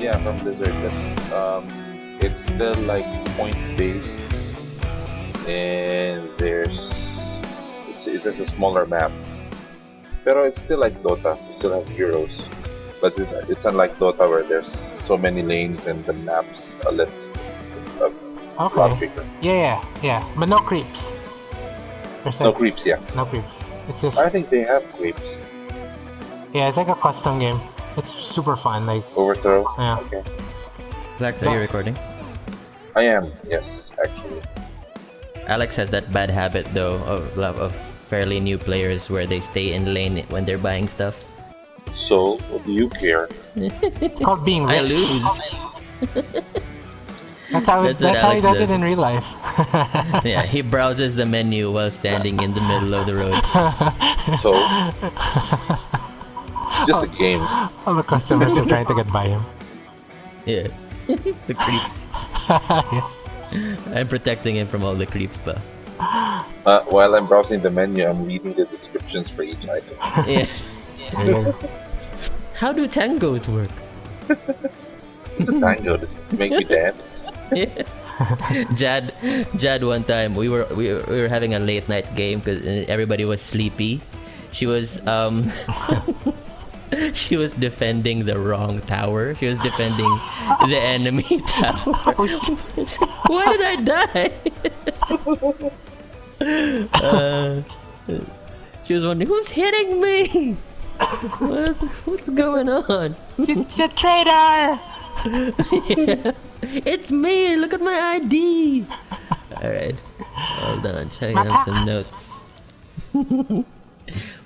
Yeah, from Blizzard. It's still like point based, and it has a smaller map. Pero it's still like Dota. You still have heroes, but it's unlike Dota where there's so many lanes and the maps a lot Okay. bigger. Yeah. But no creeps. There's No like creeps, yeah. no creeps. It's just I think they have creeps. yeah, it's like a custom game. It's super fun. Like Overthrow. yeah. Okay. Flax, are you recording? I am. Yes, actually. Alex has that bad habit though of fairly new players where they stay in lane when they're buying stuff. So, what do you care? It's called being I rich. lose. That's how That's what that's how he Alex does it does. in real life. Yeah, he browses the menu while standing in the middle of the road. So, it's just a game. All the customers are trying to get by him. Yeah. The creeps. Yeah. I'm protecting him from all the creeps, but While I'm browsing the menu, I'm reading the descriptions for each item. yeah. There you go. How do tangos work? It's a tango. Does it make you dance? Yeah. Jad one time we were having a late night game because everybody was sleepy. She was she was defending the wrong tower. She was defending the enemy tower. Why did I die? She was wondering who's hitting me. What's going on? It's a traitor! Yeah. It's me! Look at my ID! Alright. Hold on, checking out some notes.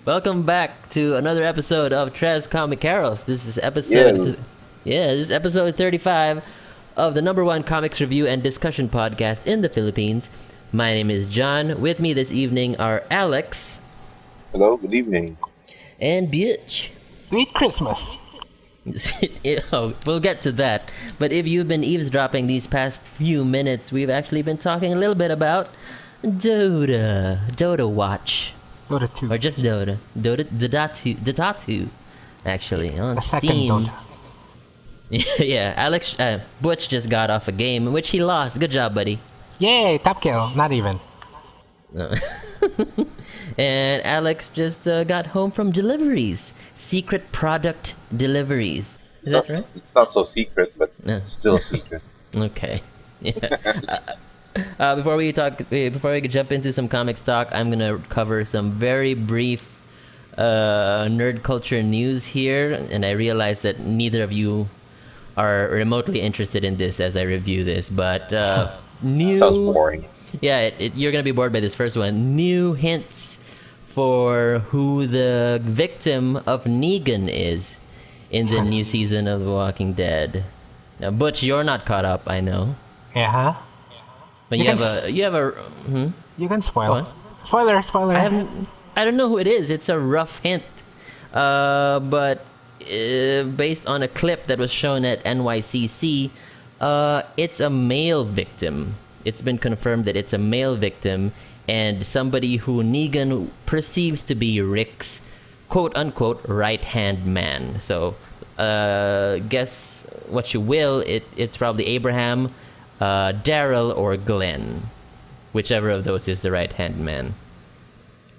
Welcome back to another episode of Tres Comic Carols. This is episode... this is episode 35 of the #1 comics review and discussion podcast in the Philippines. My name is John. With me this evening are Alex Hello, good evening. and Bitch. Sweet Christmas! Oh, we'll get to that. But if you've been eavesdropping these past few minutes, we've actually been talking a little bit about Dota Watch, Dota 2. or just Dota, Dota 2, actually on The second Steam. Dota. Yeah, Alex, Butch just got off a game in which he lost. Good job, buddy. Yay! Top kill. Not even. No. And Alex just got home from deleveries, secret product deliveries. Is that right? It's not so secret, but No. it's still a secret. Okay. Yeah. Before we jump into some comics talk, I'm gonna cover some very brief nerd culture news here, and I realize that neither of you are remotely interested in this as I review this, but new. Sounds boring. Yeah, you're gonna be bored by this first one. New hints for who the victim of Negan is in the new season of The Walking Dead. Now, Butch, you're not caught up, I know. Yeah, huh? But You you can have a. You can Go spoil. on. Spoiler. I don't know who it is. It's a rough hint. But based on a clip that was shown at NYCC, it's a male victim. It's been confirmed that it's a male victim and somebody who Negan perceives to be Rick's quote-unquote right-hand man. So, guess what you will. It's probably Abraham, Daryl, or Glenn. Whichever of those is the right-hand man.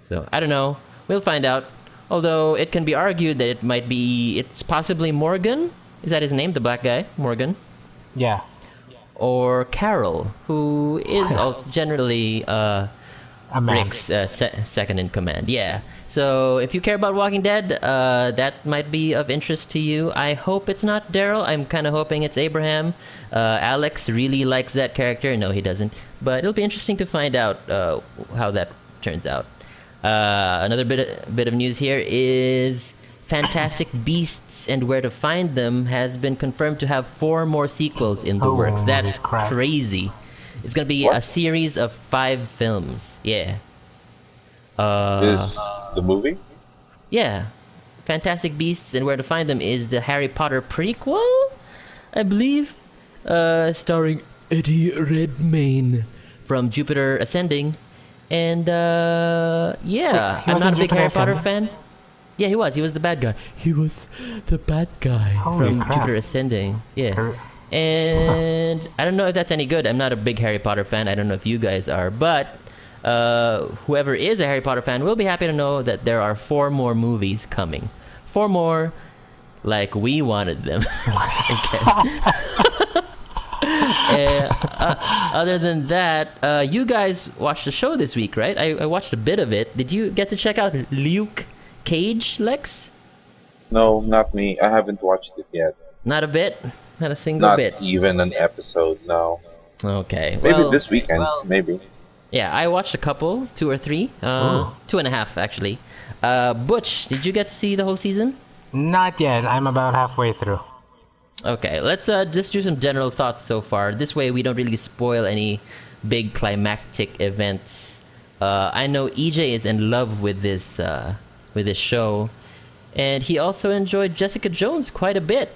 So, I don't know. We'll find out. Although, it can be argued that it's possibly Morgan. Is that his name, the black guy? Morgan? Yeah. Or Carol, who is generally A man. Rick's second in command. Yeah. So if you care about Walking Dead, that might be of interest to you. I hope it's not Daryl. I'm kind of hoping it's Abraham. Alex really likes that character. No, he doesn't. But it'll be interesting to find out how that turns out. Another bit of news here is Fantastic Beasts and Where to Find Them has been confirmed to have 4 more sequels in the works. Holy That's crap. crazy. It's gonna be What? a series of 5 films. Yeah. Is the movie? Yeah. Fantastic Beasts and Where to Find Them is the Harry Potter prequel, I believe, starring Eddie Redmayne from Jupiter Ascending. And yeah, He I'm was not in a big Jupiter Harry Potter Ascending? fan. Yeah, he was. He was the bad guy. He was the bad guy Holy from crap. Jupiter Ascending. Yeah. Cor- And I don't know if that's any good. I'm not a big Harry Potter fan. I don't know if you guys are, but whoever is a Harry Potter fan will be happy to know that there are 4 more movies coming. 4 more, like we wanted them. Other than that, you guys watched the show this week, right? I watched a bit of it. Did you get to check out Luke Cage, Lex? No, not me. I haven't watched it yet. Not a bit? Not a single Not bit? even an episode, no. Okay. Maybe well, this weekend, maybe. Yeah, I watched a couple, 2 or 3. Ooh. 2.5, actually. Butch, did you get to see the whole season? Not yet. I'm about halfway through. Okay, let's just do some general thoughts so far. This way we don't really spoil any big climactic events. I know EJ is in love with this show, and he also enjoyed Jessica Jones quite a bit.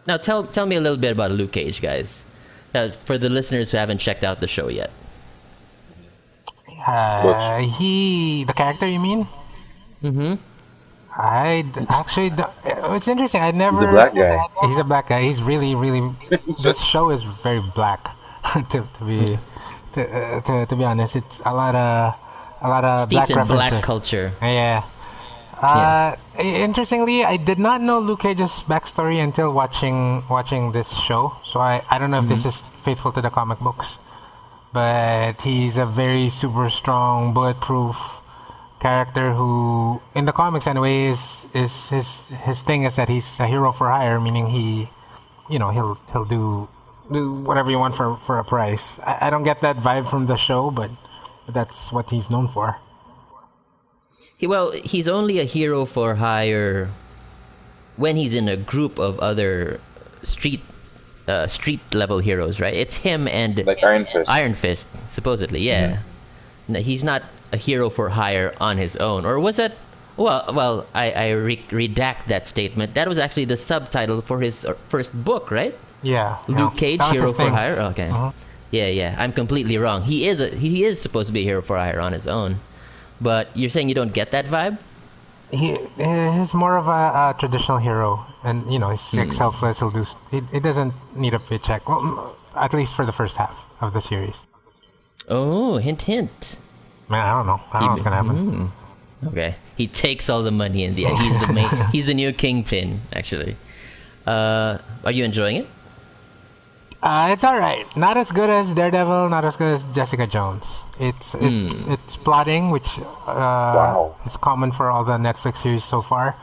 Now tell me a little bit about Luke Cage, guys, for the listeners who haven't checked out the show yet. The character, you mean? Mm-hmm. It's interesting. I never. He's a black guy. He's a black guy. He's really, really. This show is very black. to be honest, it's a lot of Steeped black in references. black culture. Yeah. Interestingly, I did not know Luke Cage's backstory until watching this show. So I don't know if this is faithful to the comic books, but he's a very super strong, bulletproof character who, in the comics anyway, is his thing is that he's a hero for hire, meaning he'll do whatever you want for a price. I don't get that vibe from the show, but that's what he's known for. He's only a hero for hire when he's in a group of other street level heroes, right? It's him and Like Iron Fist. Iron Fist, supposedly, yeah. No, he's not a hero for hire on his own. Or was that... Well, I redact that statement. That was actually the subtitle for his first book, right? Yeah. Luke Cage, that was hero his for thing. hire? Okay. Yeah, I'm completely wrong. He is supposed to be a hero for hire on his own. But you're saying you don't get that vibe? He's more of a traditional hero, and he's selfless. He'll do. He doesn't need a paycheck. Well, at least for the first half of the series. Oh, hint. Man, I don't know. I don't know what's gonna happen. Okay, he takes all the money in the end. He's the main. He's the new kingpin, actually. Are you enjoying it? It's all right. Not as good as Daredevil. Not as good as Jessica Jones. It's plotting, which is common for all the Netflix series so far.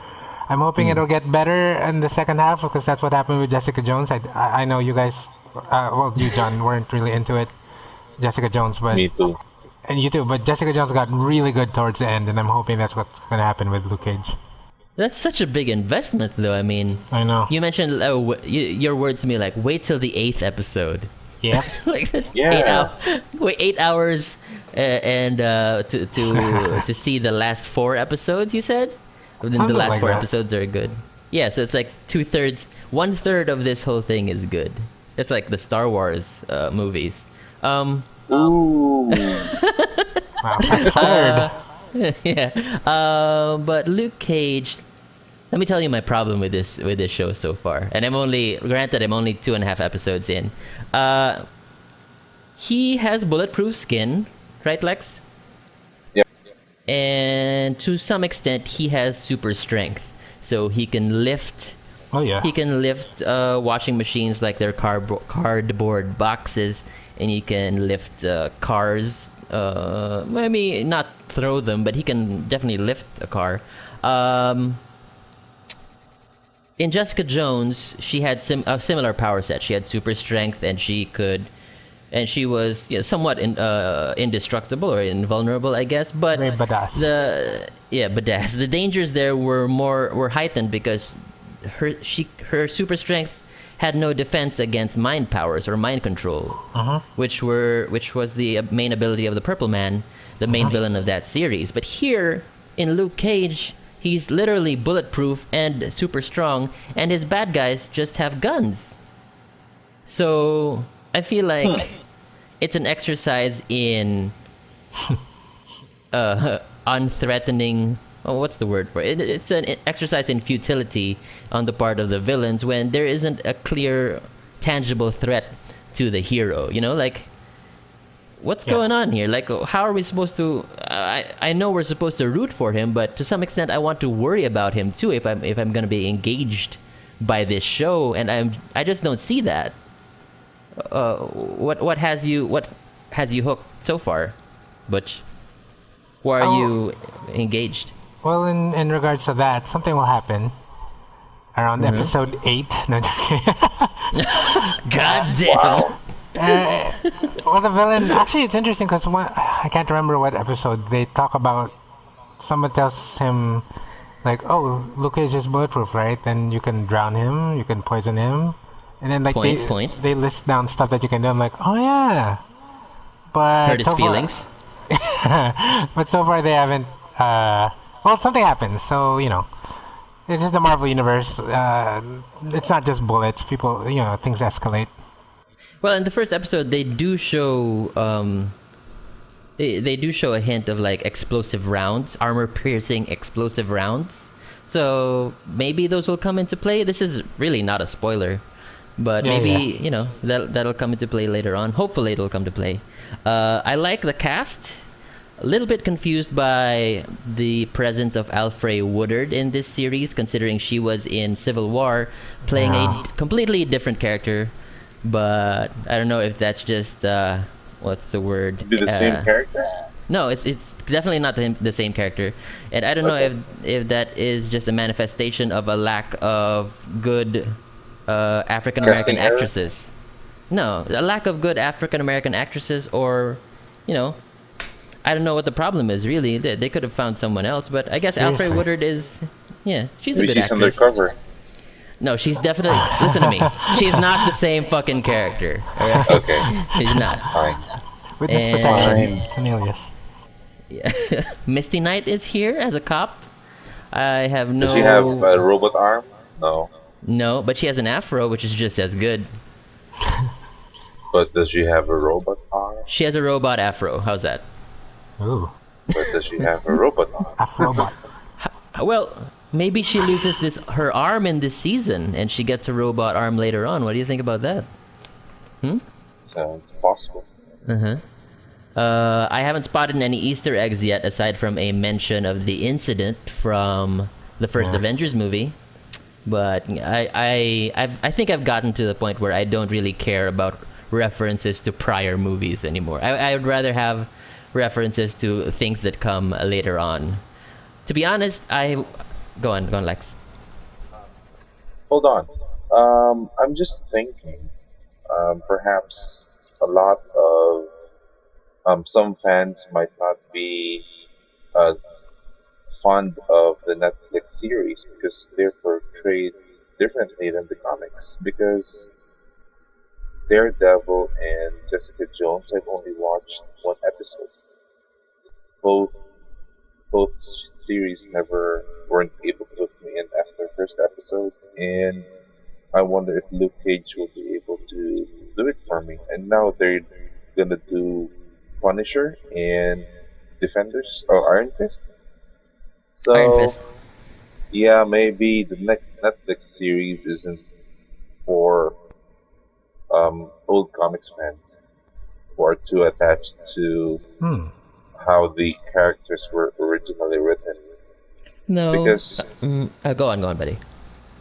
I'm hoping it'll get better in the second half because that's what happened with Jessica Jones. I know you guys, you John, weren't really into it, Jessica Jones, but Me too. and you too. But Jessica Jones got really good towards the end, and I'm hoping that's what's gonna happen with Luke Cage. That's such a big investment, though. I mean, I know. you mentioned your words to me like, wait till the 8th episode. Yeah. Like Yeah. 8 hours and to see the last 4 episodes. You said, and then the Something last like 4 that. episodes are good. Yeah, so it's like 2/3, 1/3 of this whole thing is good. It's like the Star Wars movies. Ooh. Wow, that's third. Yeah. But Luke Cage. Let me tell you my problem with this show so far, and I'm only 2.5 episodes in. He has bulletproof skin, right, Lex? Yeah. And to some extent, he has super strength, so he can lift. Oh yeah. He can lift washing machines like they're cardboard boxes, and he can lift cars. Maybe not throw them, but he can definitely lift a car. In Jessica Jones, she had a similar power set. She had super strength, and she was somewhat indestructible or invulnerable, I guess. But Very badass. badass. The dangers there were heightened because her super strength had no defense against mind powers or mind control, which was the main ability of the Purple Man, the main villain of that series. But here in Luke Cage, he's literally bulletproof and super strong, and his bad guys just have guns. So I feel like it's an exercise in unthreatening what's the word for it? It's an exercise in futility on the part of the villains when there isn't a clear, tangible threat to the hero. Like what's going on here? Like, how are we supposed to? I know we're supposed to root for him, but to some extent, I want to worry about him too if I'm gonna be engaged by this show, and I just don't see that. What has you hooked so far, Butch? Why are you engaged? Well, in regards to that, something will happen around episode 8. No, just kidding. God damn. Well, the villain. Actually, it's interesting because I can't remember what episode they talk about. Someone tells him, like, "Oh, Luke Cage is bulletproof, right? Then you can drown him, you can poison him." And then like they list down stuff that you can do. I'm like, oh yeah, but hurt his feelings. But so far they haven't. Well, something happens, so this is the Marvel universe. It's not just bullets. People, things escalate. Well, in the first episode, they do show they do show a hint of like explosive rounds, armor-piercing explosive rounds. So maybe those will come into play. This is really not a spoiler. But maybe that'll come into play later on. Hopefully it'll come to play. I like the cast. A little bit confused by the presence of Alfre Woodard in this series, considering she was in Civil War, playing a completely different character. But I don't know if that's just what's the word? Be the same character? No, it's definitely not the same character, and I don't know if that is just a manifestation of a lack of good African American actresses. No, a lack of good African American actresses, or I don't know what the problem is really. They could have found someone else, but I guess Alfre Woodard is she's a good actress. She's undercover. No, she's definitely listen to me. She's not the same fucking character. Right? Okay. She's not. Fine. Witness protection, Cornelius. Yeah. Misty Knight is here as a cop. I have no. Does she have a robot arm? No. No, but she has an afro, which is just as good. But does she have a robot arm? She has a robot afro. How's that? Ooh. But does she have a robot arm? Afrobot. Well, maybe she loses her arm in this season, and she gets a robot arm later on. What do you think about that? Sounds possible. I haven't spotted any Easter eggs yet, aside from a mention of the incident from the first Avengers movie. But I think I've gotten to the point where I don't really care about references to prior movies anymore. I would rather have references to things that come later on. To be honest, go on, Lex. Hold on. I'm just thinking. Perhaps a lot of some fans might not be fond of the Netflix series because they're portrayed differently than the comics. Because Daredevil and Jessica Jones, I've only watched one episode. Both series never weren't able to hook me in after the first episode, and I wonder if Luke Cage will be able to do it for me. And now they're gonna do Punisher and Defenders or Iron Fist. So Iron Fist. yeah, maybe the next Netflix series isn't for old comics fans who are too attached to how the characters were originally written. No. Because go on, buddy.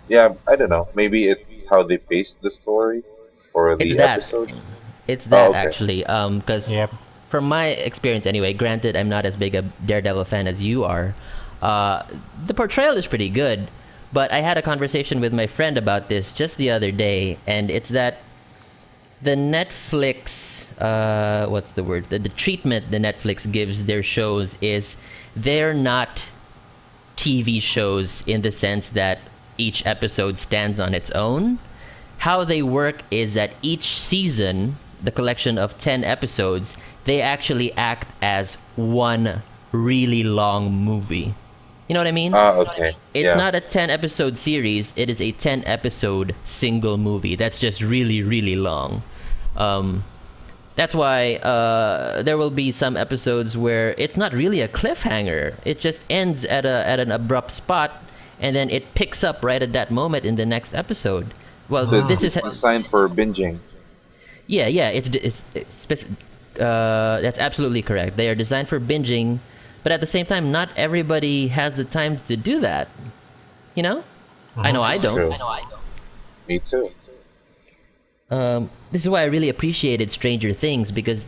yeah, I don't know. Maybe it's how they paced the story or the episodes. It's that okay. actually. Because from my experience anyway, granted I'm not as big a Daredevil fan as you are, the portrayal is pretty good, but I had a conversation with my friend about this just the other day, and it's that the Netflix what's the word? The treatment the Netflix gives their shows is they're not TV shows in the sense that each episode stands on its own. How they work is that each season, the collection of 10 episodes, they actually act as one really long movie. You know what I mean? Okay. It's not a 10 episode series, it is a 10 episode single movie. That's just really, really long. That's why there will be some episodes where it's not really a cliffhanger. It just ends at an abrupt spot, and then it picks up right at that moment in the next episode. Well, So this it's is designed for binging. yeah. That's absolutely correct. They are designed for binging, but at the same time, not everybody has the time to do that. You know, I know I That's don't. true. Me too. This is why I really appreciated Stranger Things because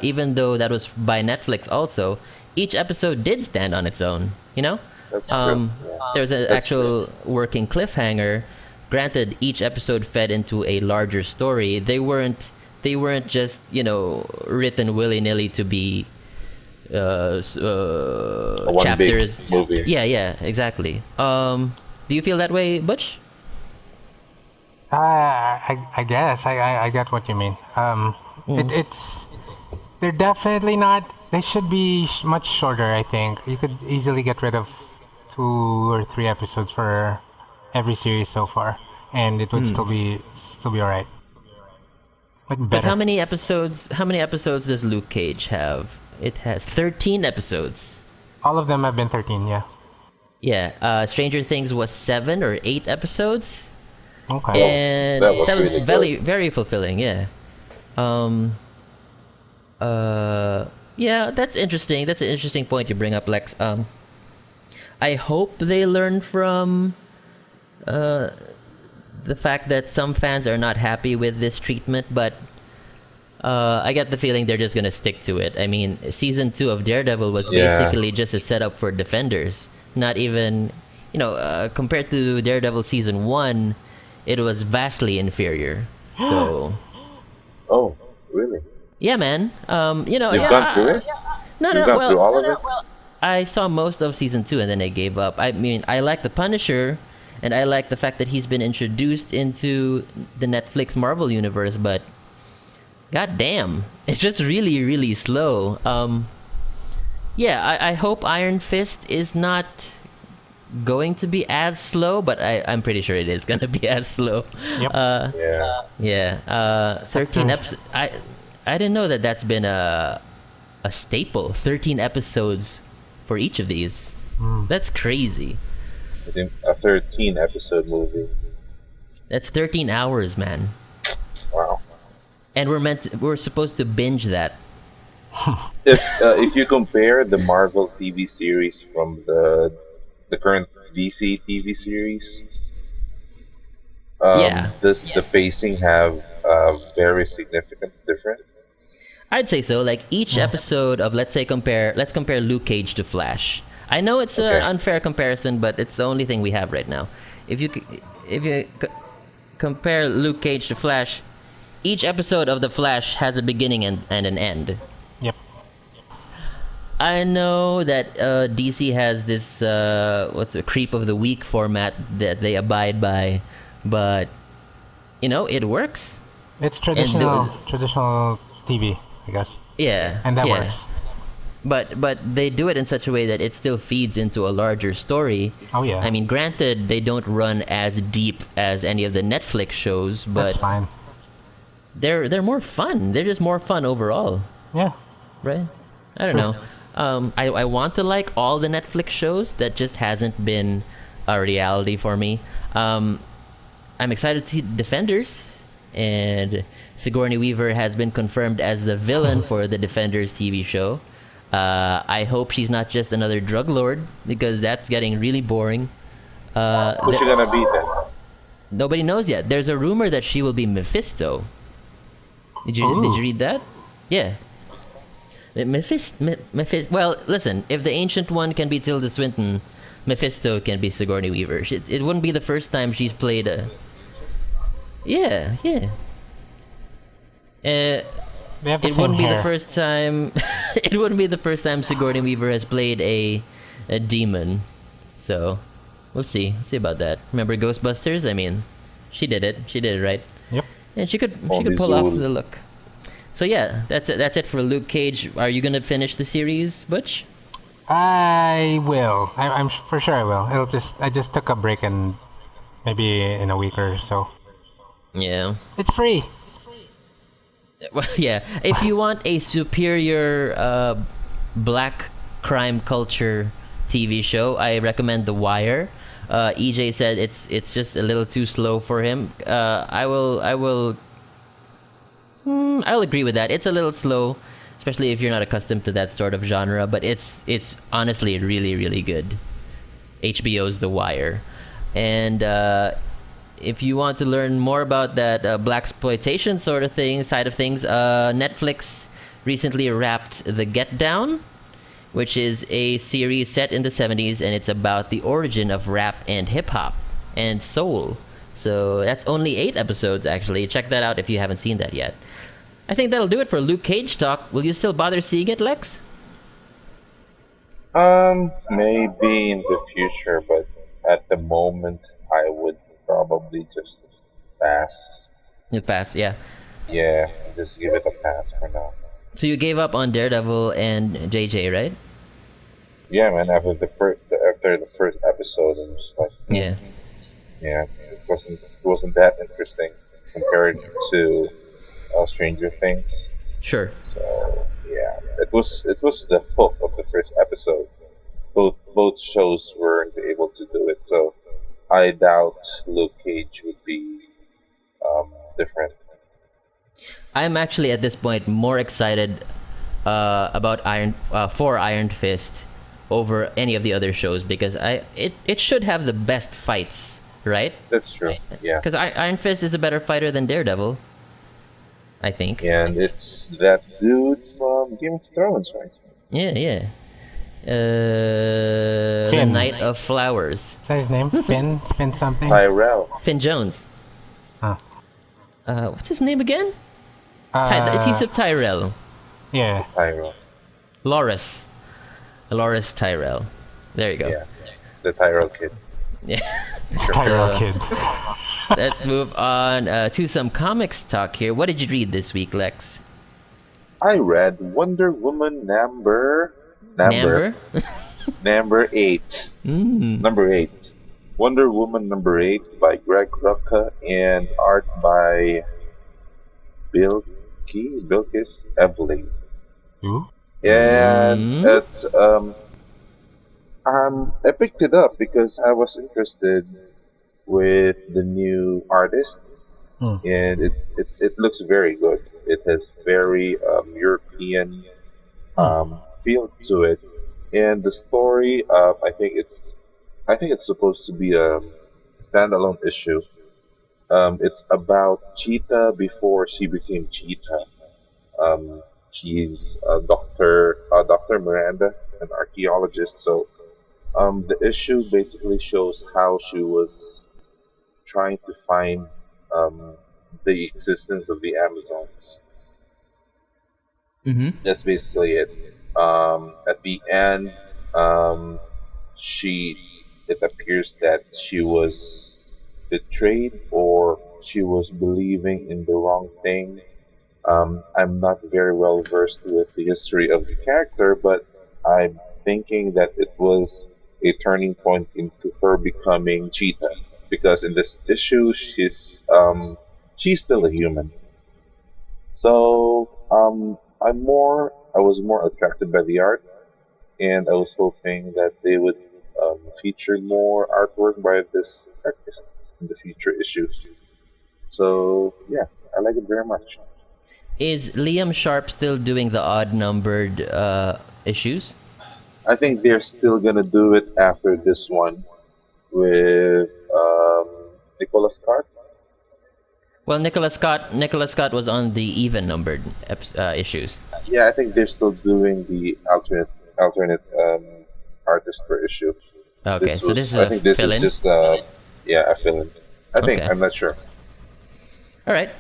even though that was by Netflix also, each episode did stand on its own, you know? That's true. Yeah. There's an That's actual working cliffhanger. Granted, each episode fed into a larger story. They weren't just, written willy-nilly to be A one chapters. big movie. Yeah, exactly. Do you feel that way, Butch? I guess I get what you mean. It's they're definitely not. They should be much shorter. I think you could easily get rid of 2 or 3 episodes for every series so far, and it would still be alright. Like Because better. how many episodes? How many episodes does Luke Cage have? It has 13 episodes. All of them have been 13. Yeah. Yeah. Stranger Things was 7 or 8 episodes, Okay. and that was was really very good. very fulfilling. Yeah. Yeah. That's interesting. That's an interesting point you bring up, Lex. I hope they learn from the fact that some fans are not happy with this treatment, but I get the feeling they're just gonna stick to it. I mean, season 2 of Daredevil was Yeah. basically just a setup for Defenders. Not even, compared to Daredevil season 1, it was vastly inferior. So, Oh, really? yeah, man. You've yeah, gone through it? No, You've no, gone through all of it? I saw most of season 2 and then I gave up. I mean, I like the Punisher, and I like the fact that he's been introduced into the Netflix Marvel universe, but god damn, it's just really, really slow. Yeah, I hope Iron Fist is not going to be as slow, but I'm pretty sure it is gonna be as slow. Yep. Yeah. Yeah. 13 true. episodes. I didn't know that that's been a staple. 13 episodes for each of these. That's crazy. I think a 13 episode movie. That's 13 hours, man. Wow. And we're supposed to binge that. If you compare the Marvel TV series from the current DC TV series, Yeah. does the pacing have a very significant difference? I'd say so. Like each episode of let's compare Luke Cage to Flash. I know it's Okay. an unfair comparison, but it's the only thing we have right now. If you compare Luke Cage to Flash, each episode of the Flash has a beginning and an end. Yep. I know that DC has this what's a creep of the week format that they abide by, but it works. It's traditional TV, I guess, Yeah, and that yeah. works. But they do it in such a way that it still feeds into a larger story. Oh yeah. I mean, granted, they don't run as deep as any of the Netflix shows, That's but fine. they're more fun. They're just more fun overall, Yeah. right? I don't know. I want to like all the Netflix shows. That just hasn't been a reality for me. I'm excited to see Defenders, and Sigourney Weaver has been confirmed as the villain for the Defenders TV show. I hope she's not just another drug lord, because that's getting really boring. Who's she gonna be then? Nobody knows yet. There's a rumor that she will be Mephisto. Did you Ooh. read that? Yeah. Mephisto. Well, listen. If the Ancient One can be Tilda Swinton, Mephisto can be Sigourney Weaver. It wouldn't be the first time she's played a. Yeah. They have the It same wouldn't be hair. the first time. It wouldn't be the first time Sigourney Weaver has played a demon. So, we'll see. See about that. Remember Ghostbusters? I mean, she did it. She did it right. Yep. And she could Only pull off Zool. the look. So yeah, that's it for Luke Cage. Are you gonna finish the series, Butch? I will. I'm for sure I will. I just took a break and maybe in a week or so. Yeah. It's free. Well, yeah. If you want a superior black crime culture TV show, I recommend The Wire. EJ said it's just a little too slow for him. I'll agree with that. It's a little slow, especially if you're not accustomed to that sort of genre. But it's honestly really really good. HBO's The Wire, and if you want to learn more about that black exploitation sort of thing side of things, Netflix recently wrapped The Get Down, which is a series set in the 70s, and it's about the origin of rap and hip hop and soul. So that's only 8 episodes actually. Check that out if you haven't seen that yet. I think that'll do it for Luke Cage talk. Will you still bother seeing it, Lex? Maybe in the future, but at the moment, I would probably just pass. You pass, yeah. Yeah, just give it a pass for now. So you gave up on Daredevil and JJ, right? Yeah, man. After the first episode, it was like, Yeah. yeah, it wasn't that interesting compared to Stranger Things. Sure. So yeah, it was the hook of the first episode. Both shows weren't able to do it, so I doubt Luke Cage would be different. I'm actually at this point more excited about Iron Fist over any of the other shows because it should have the best fights, right? That's true. Yeah, Because Iron Fist is a better fighter than Daredevil, I think. and it's that dude from Game of Thrones, right? Yeah, yeah. The Finn. Knight of Flowers, Is that his name? Finn something? Tyrell. Finn Jones. Huh. What's his name again? He's a Tyrell. Yeah. Tyrell. Loris Tyrell. There you go. Yeah, the Tyrell kid. Yeah. Tyrell Kid. Let's move on to some comics talk here. What did you read this week, Lex? I read Wonder Woman number Number? number 8. Number 8. Wonder Woman number 8 by Greg Rucka and art by Bilkis Evely. Ooh. And it's I picked it up because I was interested with the new artist, Hmm. and it looks very good. It has very European feel to it, and the story. I think it's supposed to be a standalone issue. It's about Cheetah before she became Cheetah. She's a doctor, Dr. Miranda, an archaeologist. So the issue basically shows how she was trying to find um, the existence of the Amazons. Mm-hmm. That's basically it. At the end, um, she it appears that she was betrayed or she was believing in the wrong thing. I'm not very well versed with the history of the character, but I'm thinking that it was a turning point into her becoming Cheetah. Because in this issue, she's still a human. So I was more attracted by the art, and I was hoping that they would feature more artwork by this artist in the future issues. So yeah, I like it very much. Is Liam Sharp still doing the odd numbered issues? I think they're still gonna do it after this one with Nicholas Scott. Well, Nicholas Scott was on the even numbered issues. Yeah, I think they're still doing the alternate artist per issue. Okay, so this is I a think this is fill-in. just yeah, a fill-in. I think Okay. I'm not sure. All right,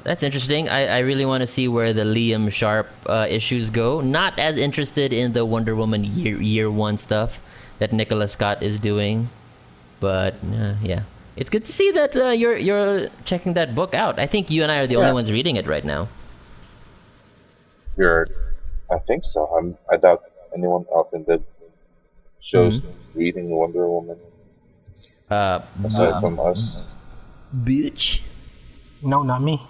that's interesting. I really want to see where the Liam Sharp issues go. Not as interested in the Wonder Woman year one stuff that Nicholas Scott is doing, but yeah, it's good to see that you're checking that book out. I think you and I are the only Yeah. ones reading it right now. You're, I think so. I doubt anyone else in the shows reading Wonder Woman aside from us. Bitch. No, not me.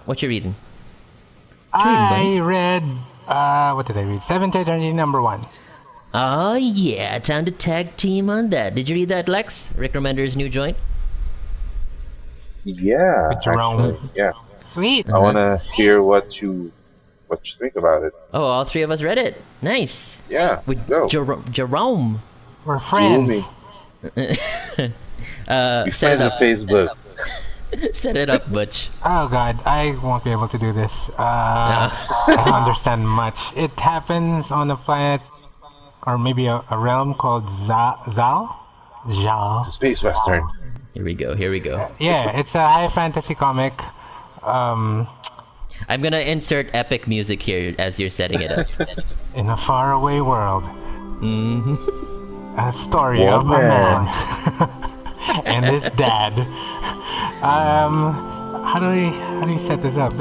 What you reading? What you reading, buddy? I read. What did I read? Seventh Eternity #1. Oh yeah, time to tag team on that. Did you read that, Lex? Rick Remender's new joint? Yeah, With Jerome. actually, yeah. Sweet. I want to hear what you think about it. Oh, all three of us read it. Nice. Yeah, With go. Jerome. We're friends. We Set it friends on up. Facebook. Set it up, Butch. Oh god, I won't be able to do this. I don't understand much. It happens on a planet, or maybe a realm called Zal? Space Western. Here we go. Yeah, it's a high fantasy comic. I'm gonna insert epic music here as you're setting it up. In a faraway world. Mm-hmm. A story of a man and his dad. How do we set this up?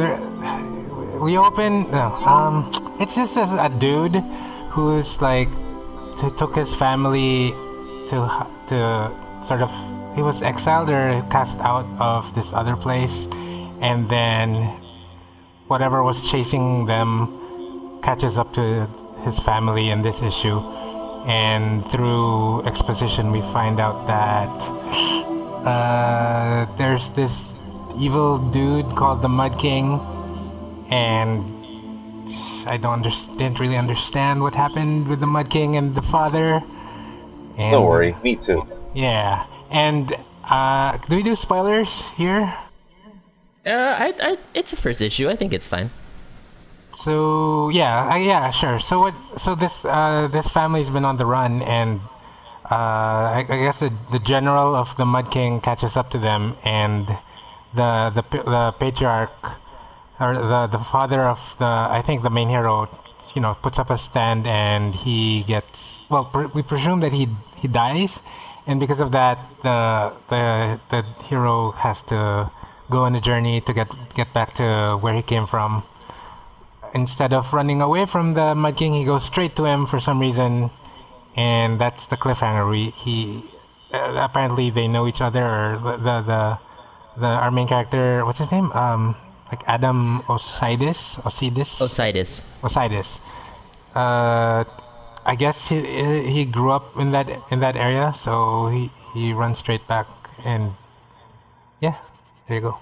We open. No, it's just a dude who's like took his family to sort of, he was exiled or cast out of this other place, and then whatever was chasing them catches up to his family in this issue. And through exposition, we find out that there's this evil dude called the Mud King, and I didn't really understand what happened with the Mud King and the father. And, Don't worry, me too. Yeah, and do we do spoilers here? It's a first issue. I think it's fine. So yeah, sure. So this family's been on the run, and I guess the general of the Mud King catches up to them, and the patriarch, or the father of I think the main hero, puts up a stand, and he gets, we presume that he dies, and because of that, the hero has to go on a journey to get back to where he came from. Instead of running away from the Mud King, he goes straight to him for some reason, and that's the cliffhanger. He apparently they know each other, or our main character, what's his name? Like Adam Osiris. I guess he grew up in that area, so he runs straight back, and yeah, there you go.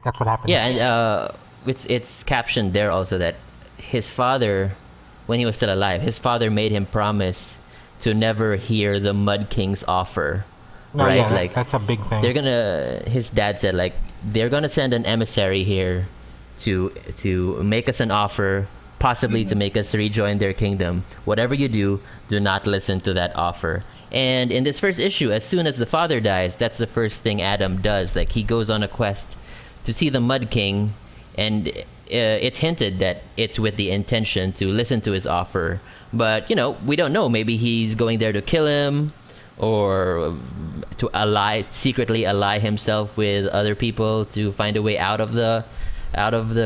That's what happens. Yeah, and it's captioned there also that his father, when he was still alive, his father made him promise to never hear the Mud King's offer. No, right? Yeah, that's a big thing. His dad said, like, they're gonna send an emissary here to make us an offer, possibly to make us rejoin their kingdom. Whatever you do not listen to that offer. And in this first issue, as soon as the father dies, that's the first thing Adam does. Like, he goes on a quest to see the Mud King, and it's hinted that it's with the intention to listen to his offer. But, we don't know. Maybe he's going there to kill him, or to secretly ally himself with other people to find a way out of the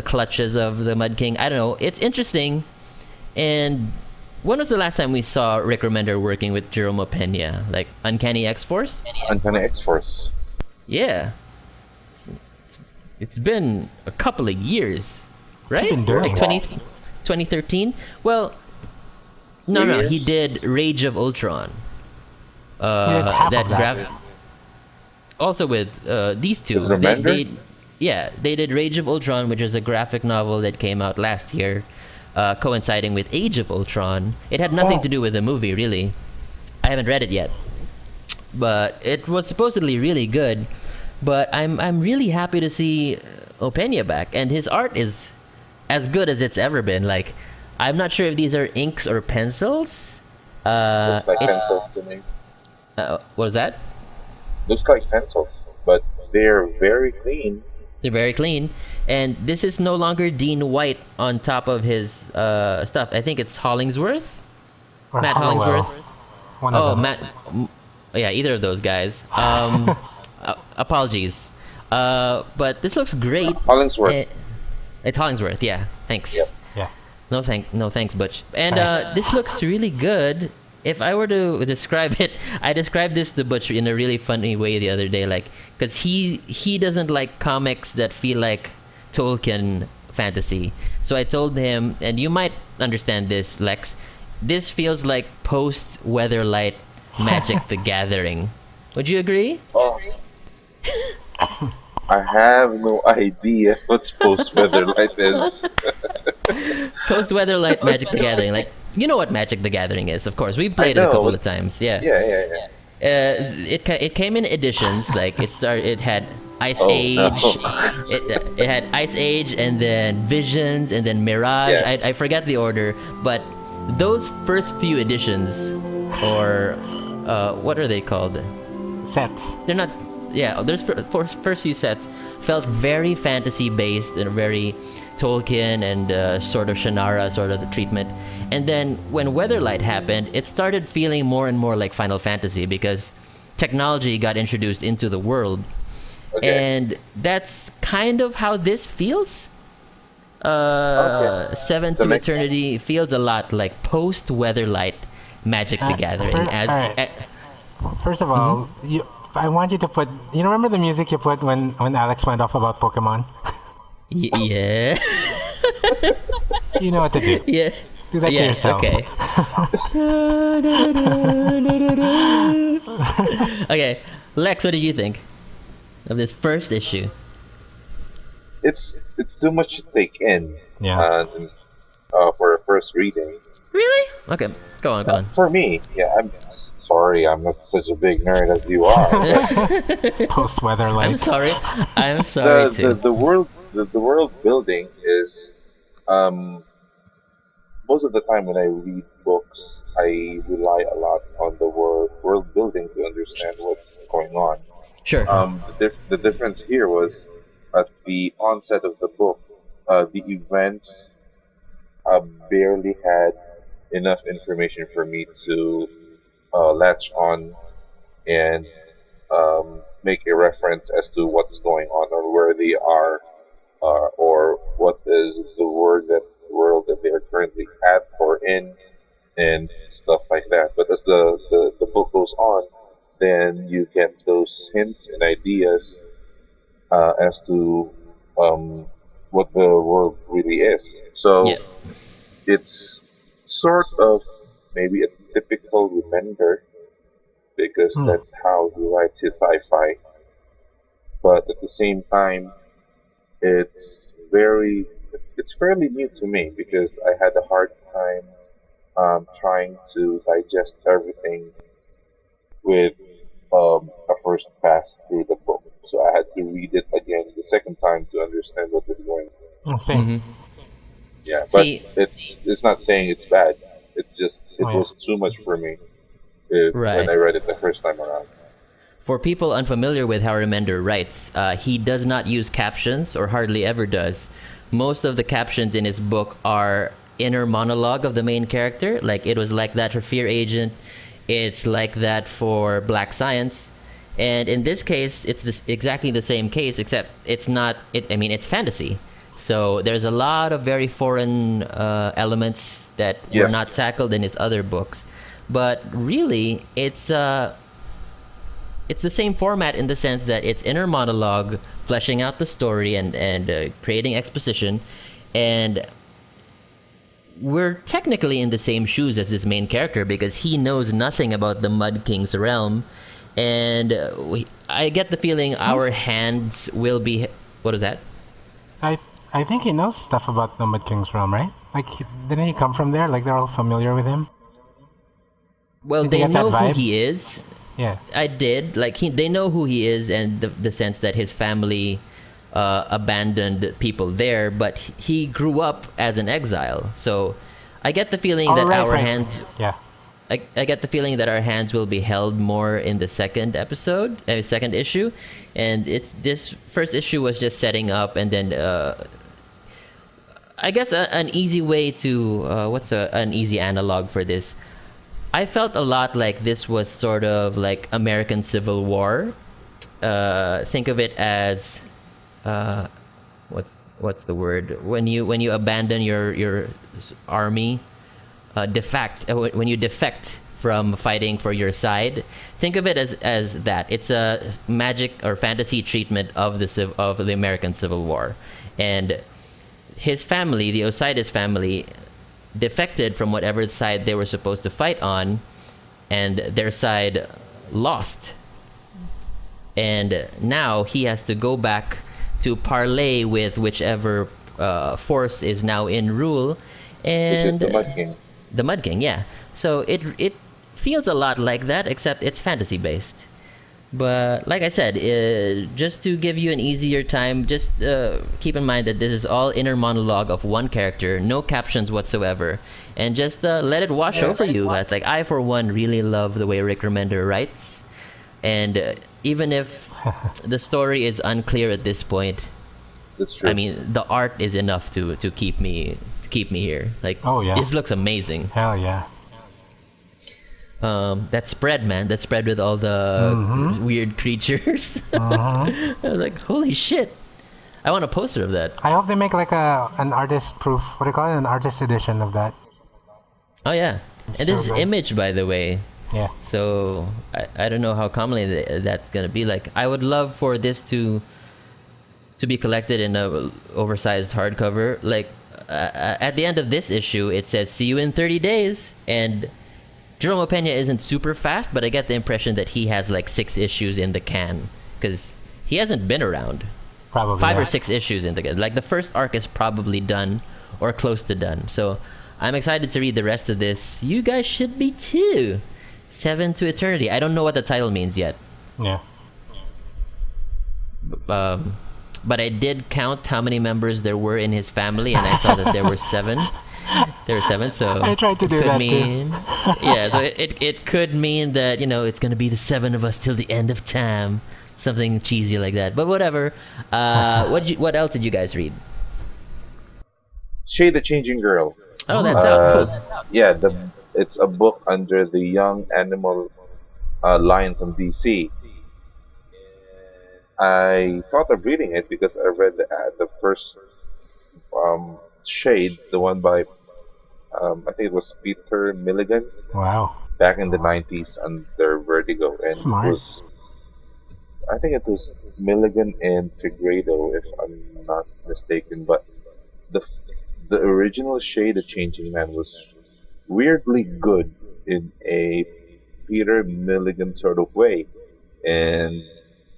clutches of the Mud King. I don't know. It's interesting. And when was the last time we saw Rick Remender working with Jerome Pena? Like Uncanny X-Force? Uncanny X-Force. Yeah. It's been a couple of years, right? What's he been doing? Like 2013? Well, no, he did Rage of Ultron. Also with these two. They did Rage of Ultron, which is a graphic novel that came out last year, coinciding with Age of Ultron. It had nothing to do with the movie, really. I haven't read it yet, but it was supposedly really good. But I'm really happy to see Opena back, and his art is as good as it's ever been. Like, I'm not sure if these are inks or pencils. Looks like pencils to me. What was that? Looks like pencils, but they're very clean. They're very clean, and this is no longer Dean White on top of his stuff. I think it's Hollingsworth, Or Matt Hollowell. Hollingsworth. One of them. Matt. Yeah, either of those guys. Apologies. But this looks great. Hollingsworth. It's Hollingsworth. Yeah. Thanks. Yep. Yeah. No thanks, Butch. And Sorry. this looks really good. If I were to describe it, I described this to Butch in a really funny way the other day, like, because he doesn't like comics that feel like Tolkien fantasy. So I told him, and you might understand this, Lex. This feels like post-Weatherlight Magic the Gathering. Would you agree? Oh, I have no idea what Post-Weatherlight is. Post-Weatherlight Magic the Gathering. Like, you know what Magic the Gathering is, of course. We've I played it a know. couple of times. Yeah. Yeah. It came in editions. Like it had Ice Oh Age. no. It had Ice Age and then Visions and then Mirage. Yeah. I forget the order, but those first few editions, or what are they called? Sets. They're not. Yeah, there's first few sets felt very fantasy based and very Tolkien and sort of Shannara sort of the treatment. And then when Weatherlight happened, it started feeling more and more like Final Fantasy because technology got introduced into the world. Okay. And that's kind of how this feels. Okay. Seven So to next- Eternity feels a lot like post Weatherlight Magic the Gathering. Alright. First of all, I want you to put. You remember the music you put when Alex went off about Pokemon? Yeah. You know what to do. Yeah. Do that to yourself. Okay. Okay, Lex, what do you think of this first issue? It's too much to take in. Yeah. For a first reading. Really? Okay, go on. For me, yeah. I'm sorry, I'm not such a big nerd as you are. But Post Weatherlight. I'm sorry too. the world building is most of the time when I read books, I rely a lot on the world building to understand what's going on. Sure. The difference here was at the onset of the book, the events barely had enough information for me to latch on and make a reference as to what's going on or where they are, or what is the world that they are currently at or in, and stuff like that. But as the book goes on, then you get those hints and ideas as to what the world really is. So Yeah. it's sort of maybe a typical remender because that's how he writes his sci-fi. But at the same time, it's fairly new to me because I had a hard time trying to digest everything with a first pass through the book. So I had to read it again the second time to understand what was going on. Same. Yeah, but See- it's not saying it's bad. It's just it Oh, yeah. was too much for me Right. when I read it the first time around. For people unfamiliar with how Remender writes, he does not use captions or hardly ever does. Most of the captions in his book are inner monologue of the main character. Like it was like that for Fear Agent. It's like that for Black Science. And in this case, it's exactly the same case, except it's not. It's fantasy. So there's a lot of very foreign elements that Yeah. were not tackled in his other books. But really, it's the same format in the sense that it's inner monologue, fleshing out the story and creating exposition, and we're technically in the same shoes as this main character because he knows nothing about the Mud King's realm, and I get the feeling our hands will be. What is that? I think he knows stuff about the Mud King's realm, right? Like, didn't he come from there? Like, they're all familiar with him? Well, Did you they get that know who vibe? he is. Yeah. I did. Like they know who he is, and the sense that his family abandoned people there, but he grew up as an exile. So I get the feeling that our hands. Yeah. I get the feeling that our hands will be held more in the second issue, and this first issue was just setting up, and then I guess an easy way to what's an easy analog for this. I felt a lot like this was sort of like American Civil War. Think of it as what's the word when you abandon your army, when you defect from fighting for your side. Think of it as that. It's a magic or fantasy treatment of the American Civil War, and his family, the Osiris family, defected from whatever side they were supposed to fight on, and their side lost. And now he has to go back to parley with whichever force is now in rule, Which is and the Mud King. the Mud King, yeah. So it feels a lot like that, except it's fantasy based. But like I said, just to give you an easier time, just keep in mind that this is all inner monologue of one character, no captions whatsoever, and just let it wash over you. Like I, for one, really love the way Rick Remender writes, and even if the story is unclear at this point, That's true. I mean, the art is enough to keep me here. Like, Oh, yeah. this looks amazing. Hell yeah. That spread, man. That spread with all the weird creatures. I was like, holy shit! I want a poster of that. I hope they make like an artist proof. What do you call it? An artist edition of that. Oh yeah, and So this is good. Image, by the way. Yeah. So I don't know how commonly that's gonna be. Like, I would love for this to be collected in a oversized hardcover. Like, at the end of this issue, it says "See you in 30 days," and Jerome Pena isn't super fast, but I get the impression that he has like 6 issues in the can, because he hasn't been around. Probably. 5 yeah. or 6 issues in the can. Like, the first arc is probably done or close to done. So I'm excited to read the rest of this. You guys should be too. 7 to Eternity. I don't know what the title means yet. Yeah. But I did count how many members there were in his family, and I saw that there were 7. There were 7, so I tried to do could that mean, yeah, so it could mean that, you know, it's gonna be the 7 of us till the end of time, something cheesy like that. But whatever. What else did you guys read? Shade the Changing Girl. Oh, that's out. Cool. Yeah, it's a book under the Young Animal line from DC. I thought of reading it because I read the first Shade, the one by I think it was Peter Milligan Wow. back in the 90s under Vertigo, and Smart. it was, I think it was Milligan and Figueredo, if I'm not mistaken. But the the original Shade of Changing Man was weirdly good in a Peter Milligan sort of way, and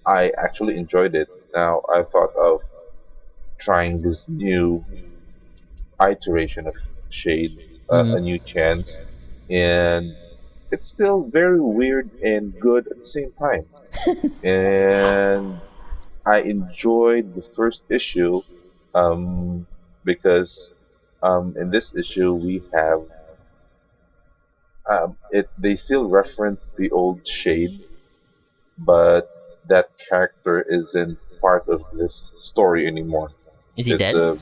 I actually enjoyed it. Now I thought of trying this new iteration of Shade, a new chance, and it's still very weird and good at the same time. And I enjoyed the first issue um, because in this issue we have it. They still reference the old Shade, but that character isn't part of this story anymore. Is he It's dead?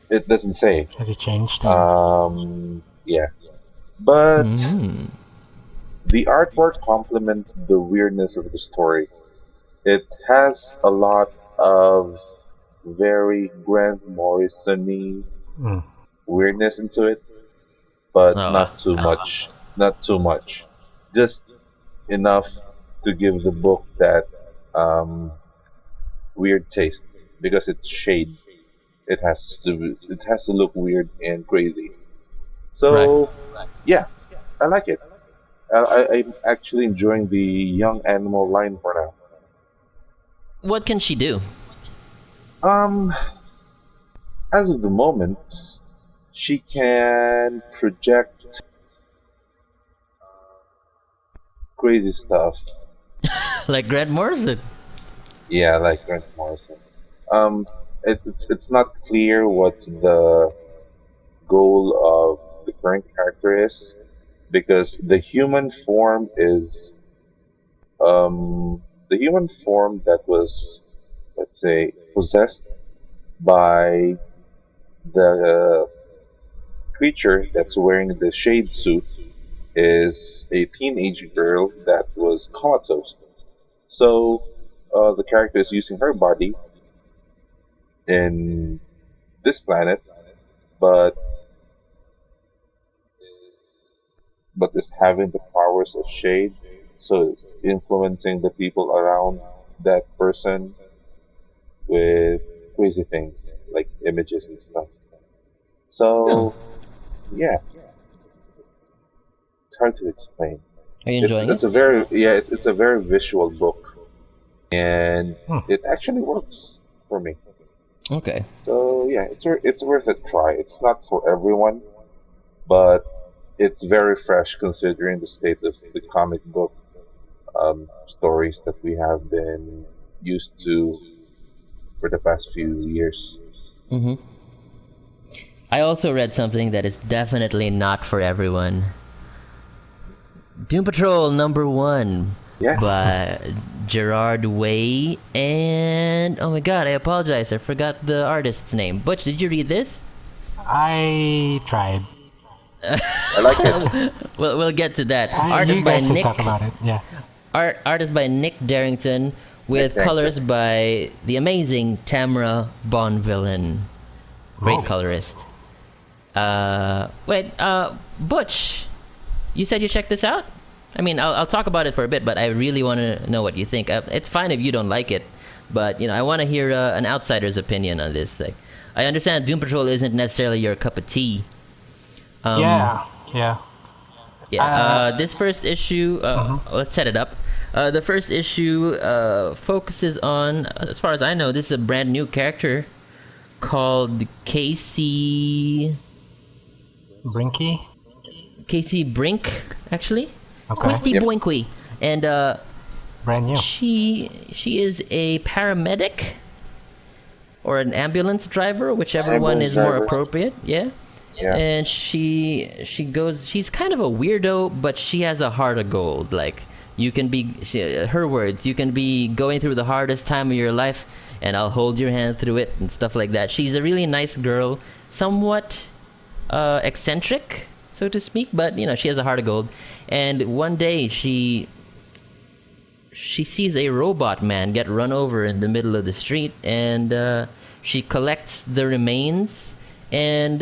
it doesn't say. Has it changed? Yeah, but Mm. the artwork complements the weirdness of the story. It has a lot of very Grant Morrison-y Mm. weirdness into it, but Oh, not too much. Not too much. Just enough to give the book that um, weird taste because it's Shade. It has to look weird and crazy. right. So yeah, I like it. I'm actually enjoying the young animal line for now. What can she do? Um, as of the moment, she can project crazy stuff. Like Grant Morrison? Yeah, like Grant Morrison. Um, it's not clear what's the goal of the current character is because the human form that was, let's say, possessed by the creature that's wearing the shade suit is a teenage girl that was comatose. So the character is using her body in this planet, but is having the powers of shade, so influencing the people around that person with crazy things like images and stuff. Oh, So yeah, it's hard to explain. are you It's enjoying it? it's a very yeah it's a very visual book, and Hmm. it actually works for me. Okay. So yeah, it's worth a try. It's not for everyone, but it's very fresh considering the state of the comic book stories that we have been used to for the past few years. Mm-hmm. I also read something that is definitely not for everyone. Doom Patrol #1 Yes, by Gerard Way and oh my god, I apologize, I forgot the artist's name. Butch, did you read this? I tried. I like it. We'll get to that. You guys should talk about it. Yeah. Artist by Nick Darrington with Nick colors Darrington. by the amazing Tamara Bonvillain. Great Oh. colorist. Butch, you said you checked this out? I mean, I'll talk about it for a bit, but I really want to know what you think. It's fine if you don't like it, but I want to hear an outsider's opinion on this thing. I understand Doom Patrol isn't necessarily your cup of tea. Yeah. Yeah. This first issue, let's set it up. The first issue focuses on, as far as I know, this is a brand new character called Brinky. Casey Brink, actually. Okay. Questy Yep. Boinkwy. And Brand new. she is a paramedic or an ambulance driver, whichever one Ambulance is more driver. appropriate. Yeah. Yeah. And she's kind of a weirdo, but she has a heart of gold. Like her words, you can be going through the hardest time of your life and I'll hold your hand through it and stuff like that. She's a really nice girl, somewhat eccentric, so to speak, but she has a heart of gold. And one day she sees a robot man get run over in the middle of the street, and she collects the remains, and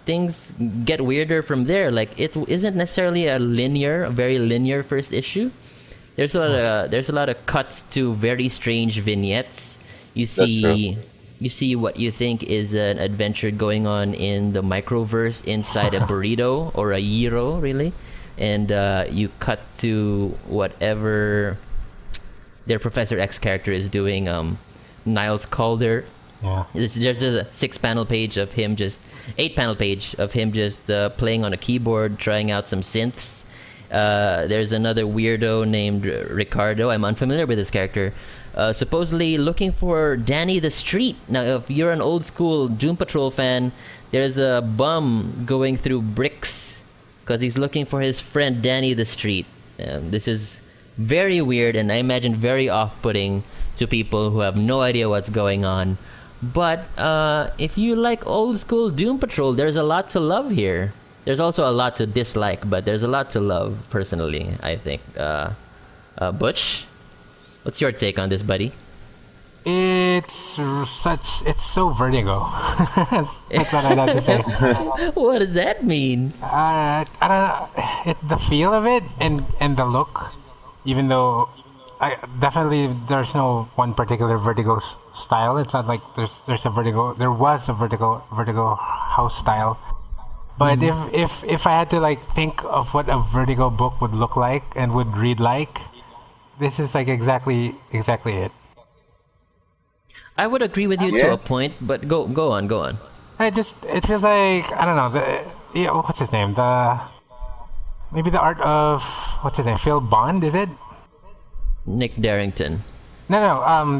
things get weirder from there. Like, it isn't necessarily a very linear first issue. There's a lot of cuts to very strange vignettes. You That's true. see what you think is an adventure going on in the microverse inside a burrito or a gyro, really, and you cut to whatever their Professor X character is doing. Niles Calder. Yeah. There's a 8-panel page of him just playing on a keyboard, trying out some synths. There's another weirdo named Ricardo. I'm unfamiliar with this character. Supposedly looking for Danny the Street. Now, if you're an old school Doom Patrol fan, there's a bum going through bricks because he's looking for his friend Danny the Street. This is very weird, and I imagine very off-putting to people who have no idea what's going on. But if you like old school Doom Patrol, there's a lot to love here. There's also a lot to dislike, but there's a lot to love, personally, I think. Butch, what's your take on this, buddy? It's so Vertigo. That's what I'd have to say. What does that mean? I don't know. The feel of it and the look, even though definitely there's no one particular Vertigo style. It's not like there's a Vertigo. There was a Vertigo house style. But if I had to like think of what a Vertigo book would look like and would read like, this is like exactly it. I would agree with you to Yeah. a point, but go on. It feels like, I don't know, what's his name? Maybe the art of, what's his name? Phil Bond, is it? Nick Darrington. No,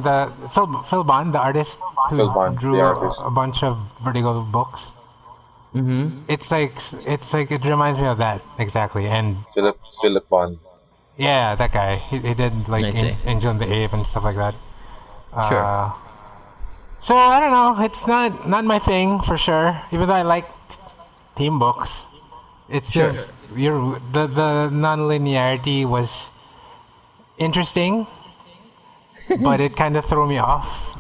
the Phil Bond, the artist who Phil Bond, drew the artist. a bunch of Vertigo books. Mm-hmm. It's like it reminds me of that exactly. And Philip Bond. yeah, that guy. He did like I see. Angel and the Ape and stuff like that. Sure. So I don't know. It's not my thing for sure. Even though I like theme books, it's Sure. just the non-linearity was interesting, but it kind of threw me off.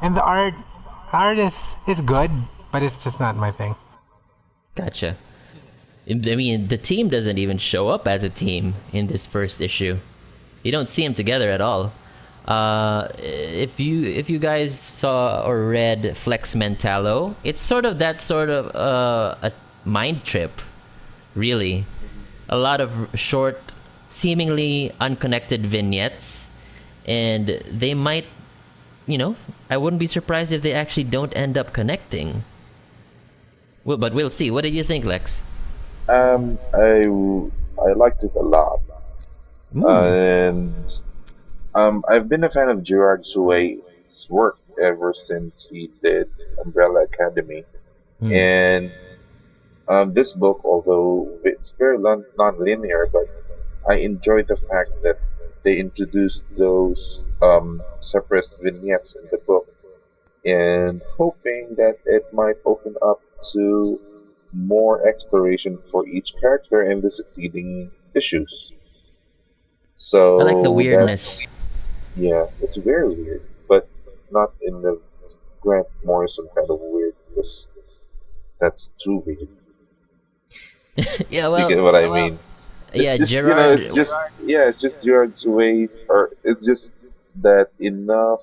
And the art is good, but it's just not my thing. Gotcha. I mean, the team doesn't even show up as a team in this first issue. You don't see them together at all. If you guys saw or read Flex Mentalo, it's sort of that sort of a mind trip, really. A lot of short, seemingly unconnected vignettes, and they might, I wouldn't be surprised if they actually don't end up connecting. Well, but we'll see. What did you think, Lex? I liked it a lot, Mm. and I've been a fan of Gerard Sue's work ever since he did Umbrella Academy, Mm. and this book, although it's very non-linear, but I enjoyed the fact that they introduced those separate vignettes in the book, and hoping that it might open up to more exploration for each character in the succeeding issues. I like the So weirdness. that's, yeah, it's very weird, but not in the Grant Morrison kind of weird, because that's too weird. Yeah, You well, get what I mean? It's yeah, just, Gerard. it's just, yeah, it's just Gerard's way, or it's just that enough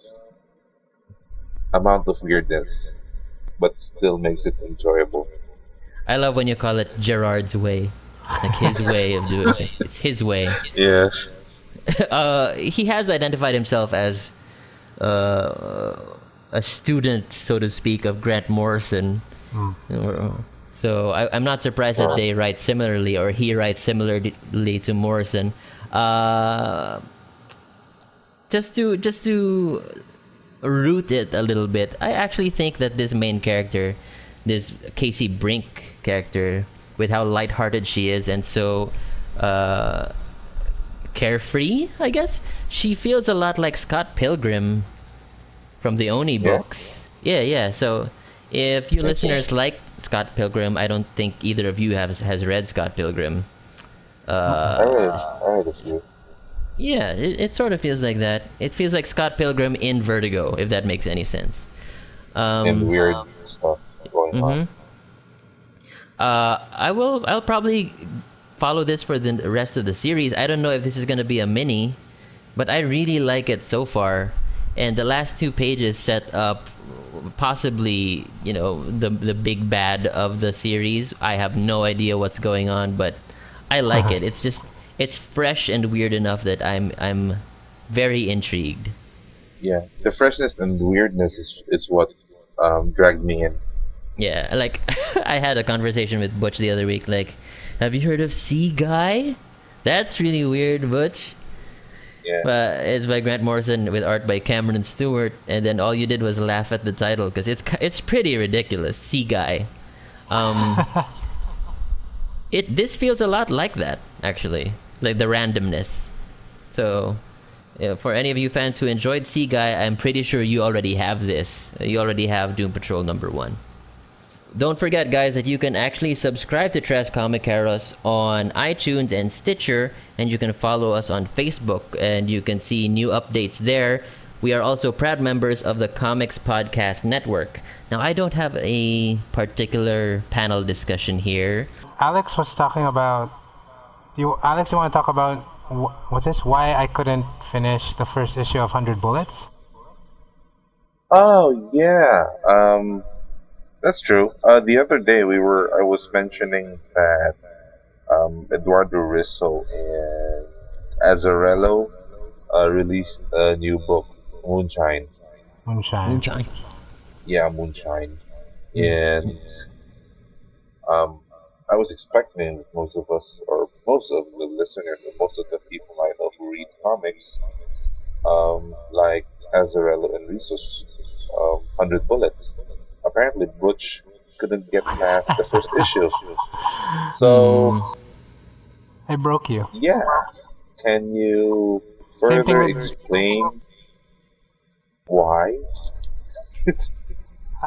amount of weirdness, but still makes it enjoyable. I love when you call it Gerard's way, like his way of doing it. It's his way. Yes. He has identified himself as uh, a student, so to speak, of Grant Morrison. Mm. So I'm not surprised that they write similarly, or he writes similarly to Morrison. Uh, just to root it a little bit, I actually think that this main character, this Casey Brink character, with how lighthearted she is and so uh, carefree, I guess, she feels a lot like Scott Pilgrim from the Oni Yeah. books. Yeah, yeah. So if you That's listeners like Scott Pilgrim, I don't think either of you has read Scott Pilgrim. I read a few. Yeah, it sort of feels like that. It feels like Scott Pilgrim in Vertigo, if that makes any sense. And Um, weird stuff going on. mhm. I'll probably follow this for the rest of the series. I don't know if this is gonna be a mini, but I really like it so far. And the last two pages set up possibly, the big bad of the series. I have no idea what's going on, but I like it. It's fresh and weird enough that I'm very intrigued. Yeah, the freshness and weirdness is what dragged me in. Yeah, like I had a conversation with Butch the other week. Like, have you heard of Sea Guy? That's really weird, Butch. Yeah. It's by Grant Morrison with art by Cameron Stewart, and then all you did was laugh at the title because it's pretty ridiculous. Sea Guy. Um, this feels a lot like that actually, like the randomness. So, for any of you fans who enjoyed Sea Guy, I'm pretty sure you already have this. You already have Doom Patrol #1. Don't forget, guys, that you can actually subscribe to Trash Comic Caros on iTunes and Stitcher, and you can follow us on Facebook, and you can see new updates there. We are also proud members of the Comics Podcast Network. Now, I don't have a particular panel discussion here. Alex was talking about Alex, you want to talk about what's this? Why I couldn't finish the first issue of 100 Bullets? Oh yeah. That's true. The other day I was mentioning that Eduardo Risso and Azzarello released a new book, Moonshine. Moonshine. Moonshine. Yeah, Moonshine. And um, I was expecting most of us, or most of the listeners, or most of the people I know who read comics, like Azzarello and Risso's 100 Bullets. Apparently, Butch couldn't get past the first issue. So, I broke you. yeah. Can you Same thing further with explain why?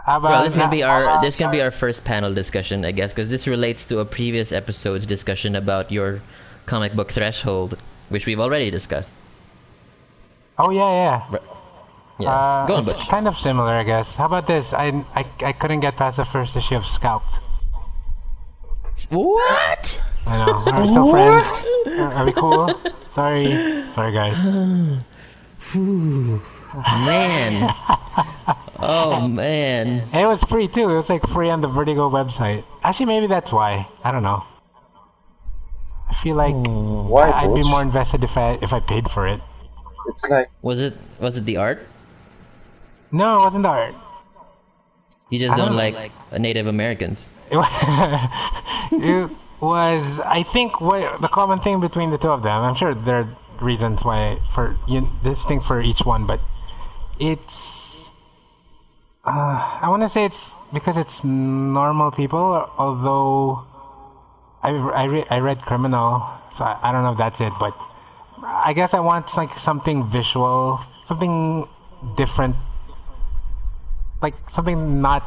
how Well, about this can be our first panel discussion, I guess, because this relates to a previous episode's discussion about your comic book threshold, which we've already discussed. Oh yeah. But, yeah, go on, It's Butch. kind of similar, I guess. How about this? I couldn't get past the first issue of Scalped. What? I know. Are we still friends? Are we cool? Sorry, guys. Whew. Man. Oh man. It was free too. It was like free on the Vertigo website. Actually, maybe that's why. I don't know. I feel like Why, I'd be Butch? more invested if I paid for it. It's like Was it the art? No, it wasn't the art. You just I don't don't know. like Native Americans. It was, it was I think, what the common thing between the two of them. I'm sure there are reasons why distinct for each one, but it's. I want to say it's because it's normal people. Although I read Criminal, so I don't know if that's it, but I guess I want like something visual, something different, like something not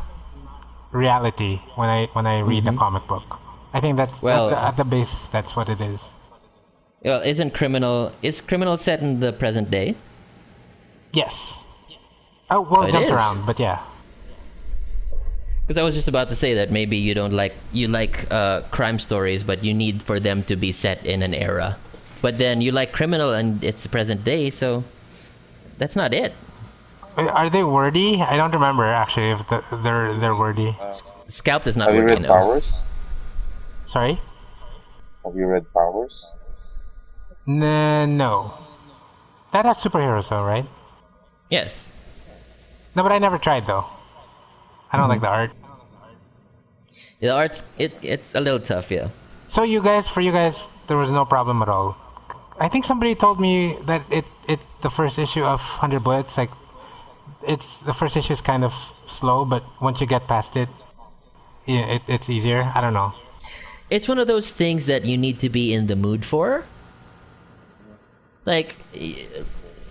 reality when I read a comic book. I think that's Well- at the base. That's what it is. Well, is Criminal set in the present day? Yes. Oh well, Oh, it it jumps is. around, but yeah. Because I was just about to say that maybe you don't like crime stories, but you need for them to be set in an era. But then you like Criminal and it's the present day, so that's not it. Are they wordy? I don't remember actually if they're wordy. Scalped is not have you working read now. Powers? Sorry. Have you read Powers? No. That has superheroes though, right? Yes. No, but I never tried though. I don't like the art. The art's it's a little tough, yeah. So for you guys, there was no problem at all. I think somebody told me that the first issue of 100 Bullets, like the first issue is kind of slow, but once you get past it, yeah, it's easier. I don't know. It's one of those things that you need to be in the mood for. Like,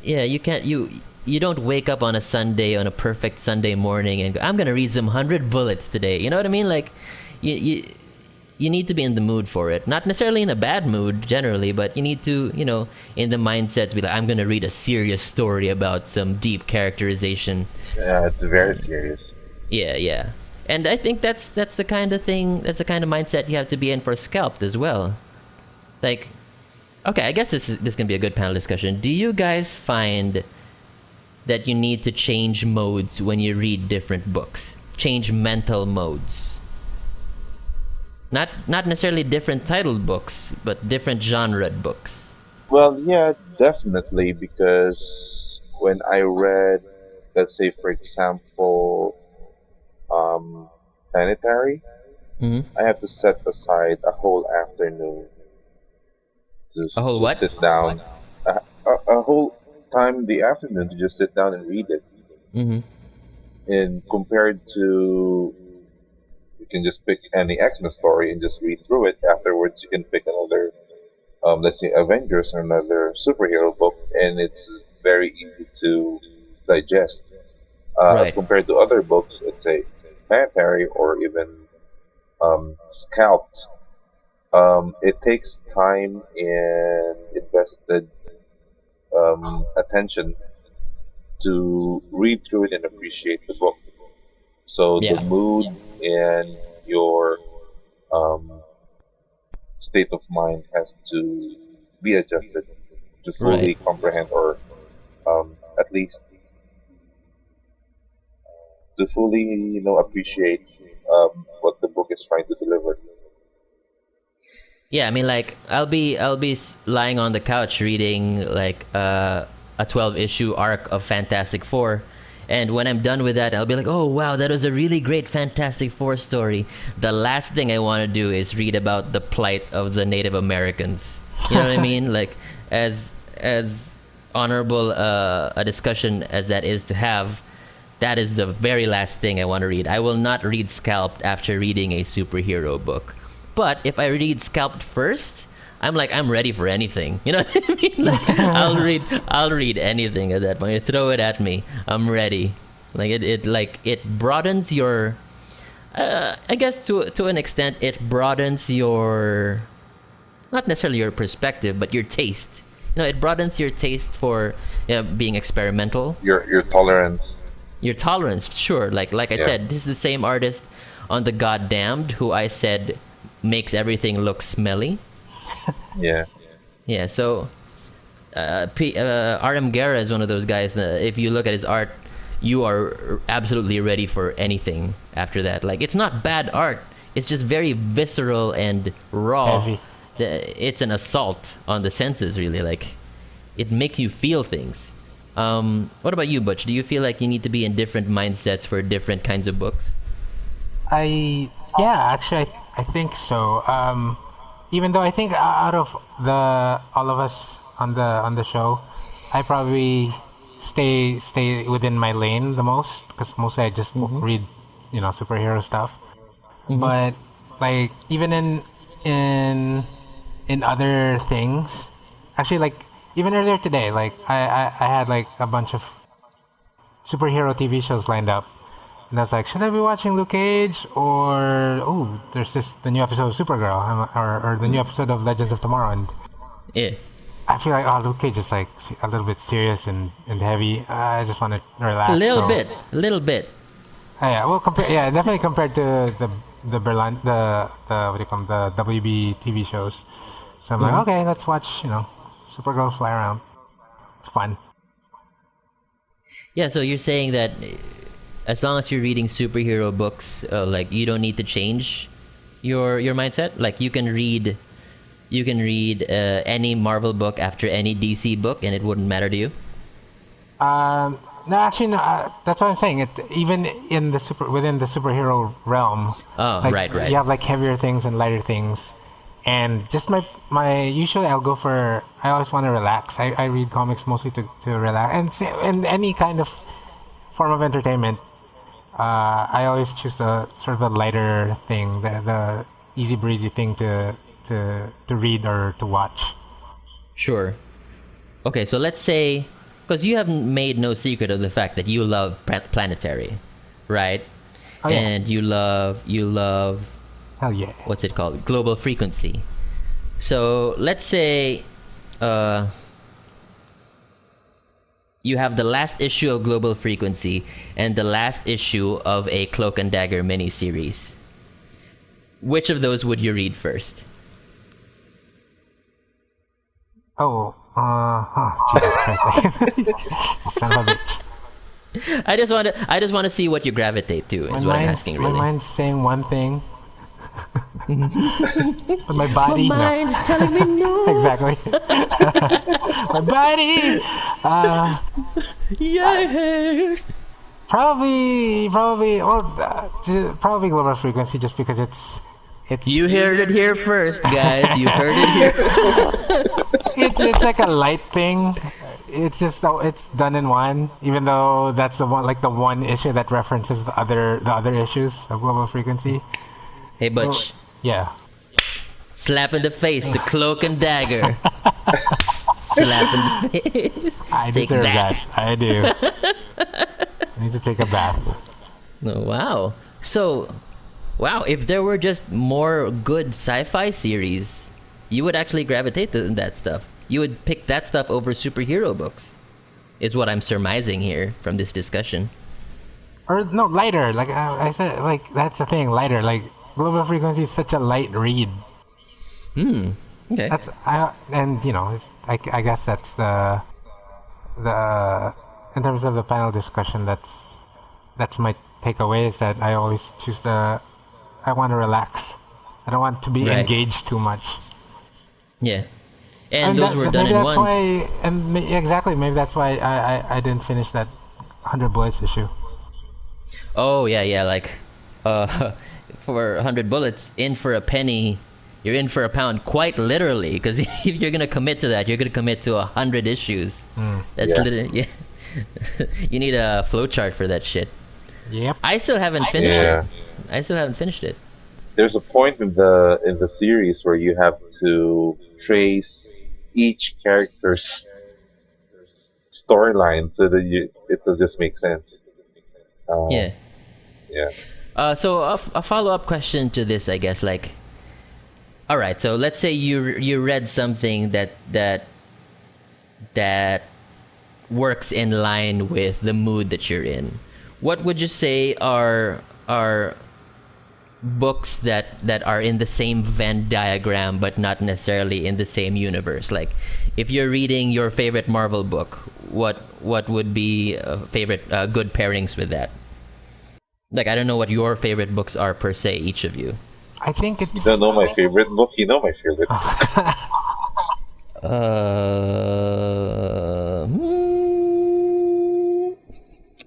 yeah, you don't wake up on a Sunday, on a perfect Sunday morning and go, I'm gonna read some 100 Bullets today. You know what I mean? Like, you need to be in the mood for it. Not necessarily in a bad mood generally, but you need to, in the mindset to be like, I'm gonna read a serious story about some deep characterization. Yeah, it's very serious. Yeah. And I think that's the kind of thing, that's the kind of mindset you have to be in for Scalped as well. Like, okay, I guess this can be a good panel discussion. Do you guys find that you need to change modes when you read different books? Change mental modes. Not necessarily different titled books, but different genred books. Well, yeah, definitely, because when I read, let's say, for example, Planetary, Hmm. I have to set aside a whole afternoon to, A whole to what? sit down, a whole time in the afternoon to just sit down and read it. Hmm. And compared to, you can just pick any X-Men story and just read through it. Afterwards, you can pick another, let's say, Avengers or another superhero book, and it's very easy to digest. As Right. compared to other books, let's say Planetary or even Scalped, it takes time and invested attention to read through it and appreciate the book. So the Yeah. mood and your um, state of mind has to be adjusted to fully Right. comprehend, or at least to fully, appreciate what the book is trying to deliver. Yeah, I mean, like I'll be lying on the couch reading like a 12 issue arc of Fantastic Four, and when I'm done with that, I'll be like, oh wow, that was a really great Fantastic Four story. The last thing I want to do is read about the plight of the Native Americans. You know what I mean? Like, as honorable a discussion as that is to have, that is the very last thing I want to read. I will not read Scalped after reading a superhero book. But if I read Scalped first, I'm ready for anything. You know what I mean? Like, I'll read anything at that point. You throw it at me, I'm ready. Like it broadens your I guess to an extent it broadens your, not necessarily your perspective, but your taste. It broadens your taste for being experimental. Your tolerance. Your tolerance, sure. Like I Yeah. said, this is the same artist on The Goddamned who I said makes everything look smelly. Yeah. Yeah, so RM Guerra is one of those guys that if you look at his art, you are absolutely ready for anything after that. Like, it's not bad art. It's just very visceral and raw. Heavy. It's an assault on the senses, really. Like, it makes you feel things. What about you, Butch? Do you feel like you need to be in different mindsets for different kinds of books? Actually, I think so. Even though I think out of all of us on the show, I probably stay within my lane the most because mostly I just read, superhero stuff. But like even in other things, actually, like even earlier today, like I had like a bunch of superhero TV shows lined up. And I was like, should I be watching Luke Cage or there's the new episode of Supergirl or the new episode of Legends of Tomorrow, and Yeah. I feel like Luke Cage is like a little bit serious and heavy. I just want to relax. A little so, bit. A little bit. Yeah, well, definitely compared to the Berlin the what do you call them, the WB TV shows. So I'm like, okay, let's watch Supergirl fly around. It's fun. Yeah, so you're saying that as long as you're reading superhero books, like you don't need to change your mindset. Like you can read any Marvel book after any DC book, and it wouldn't matter to you. No, actually, no. That's what I'm saying. It even in within the superhero realm. Oh, like, right. You have like heavier things and lighter things, and just my usually I'll go for. I always want to relax. I read comics mostly to relax, and any kind of form of entertainment. I always choose a sort of a lighter thing, the easy breezy thing to read or to watch. Sure. Okay, so let's say, because you have made no secret of the fact that you love Planetary, right? Oh, yeah. And you love Hell yeah. what's it called? Global Frequency. So let's say you have the last issue of Global Frequency and the last issue of a Cloak and Dagger miniseries. Which of those would you read first? Jesus Christ. You son of a bitch. I just want to see what you gravitate to. Is what I'm asking, really. My mind's saying one thing. But my body, My mind's telling me no. Exactly. My body. Yes. Probably. Probably Global Frequency, just because it's. You heard it here first, guys. You heard it here. It's like a light thing. It's just it's done in one, even though that's the one issue that references the other issues of Global Frequency. Hey, Butch. Yeah. Slap in the face, the Cloak and Dagger. Slap in the face. I Take deserve that. that. I do. I need to take a bath. Oh, wow. So, if there were just more good sci-fi series, you would actually gravitate to that stuff. You would pick that stuff over superhero books, is what I'm surmising here from this discussion. Or no, lighter. Like I said, like that's the thing. Lighter. Like Global Frequency is such a light read. Okay. I guess that's the in terms of the panel discussion. That's my takeaway, is that I always choose I want to relax. I don't want to be engaged too much. Yeah. And those were done maybe in that's ones. Exactly. Maybe that's why I didn't finish that 100 Bullets issue. Oh, yeah. Like, for 100 bullets, in for a penny, you're in for a pound, quite literally. Because if you're going to commit to that, you're going to commit to 100 issues. That's literally, you need a flowchart for that shit. Yep. I still haven't finished it. There's a point in the series where you have to trace each character's storyline so that it will just make sense. Yeah. Yeah. So a follow-up question to this, I guess, like, all right, so let's say you read something that works in line with the mood that you're in. What would you say are books that are in the same Venn diagram but not necessarily in the same universe. Like, if you're reading your favorite Marvel book, what would be favorite good pairings with that? Like, I don't know what your favorite books are per se, each of you. I think it's. You don't know my favorite book? You know my favorite book.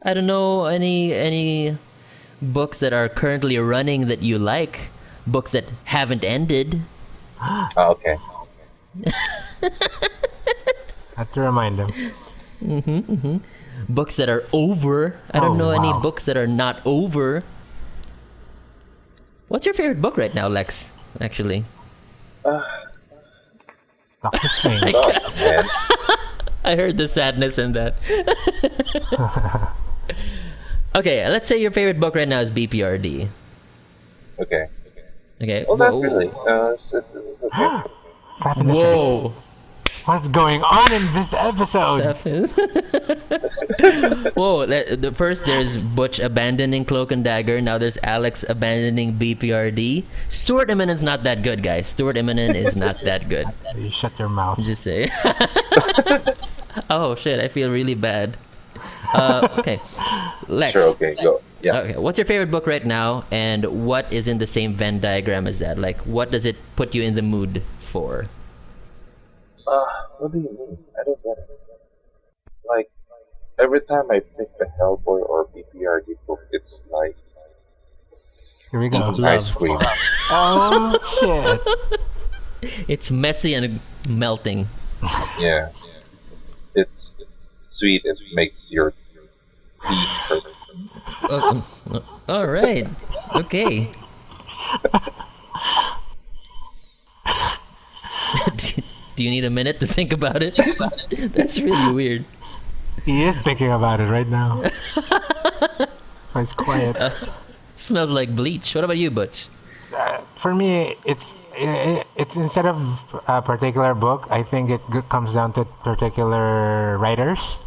I don't know any books that are currently running that you like. Books that haven't ended. Okay. Have to remind them. Books that are over. I don't know any wow. books that are not over. What's your favorite book right now, Lex? Actually, Doctor Strange. Oh, man. I heard the sadness in that. Okay, let's say your favorite book right now is BPRD. Okay. Okay. Well, not really. It's okay. Staff in the face. Whoa. What's going on in this episode? Whoa. The first, there's Butch abandoning Cloak and Dagger. Now there's Alex abandoning BPRD. Stuart Immonen's not that good, guys. Stuart Immonen is not that good. You shut your mouth. Just say. Oh shit! I feel really bad. Okay, Lex. Sure, okay, go. Yeah. Okay, what's your favorite book right now, and what is in the same Venn diagram as that? Like, what does it put you in the mood for? What do you mean? I don't get it. Like, every time I pick a Hellboy or BPRD book, it's like Here we go. eating ice cream. Oh shit. It's messy and melting. Yeah. It's sweet. It makes your teeth hurt. All right. Okay. Do you need a minute to think about it? That's really weird. He is thinking about it right now. So it's quiet. Smells like bleach. What about you, Butch? For me, it's instead of a particular book, I think it comes down to particular writers.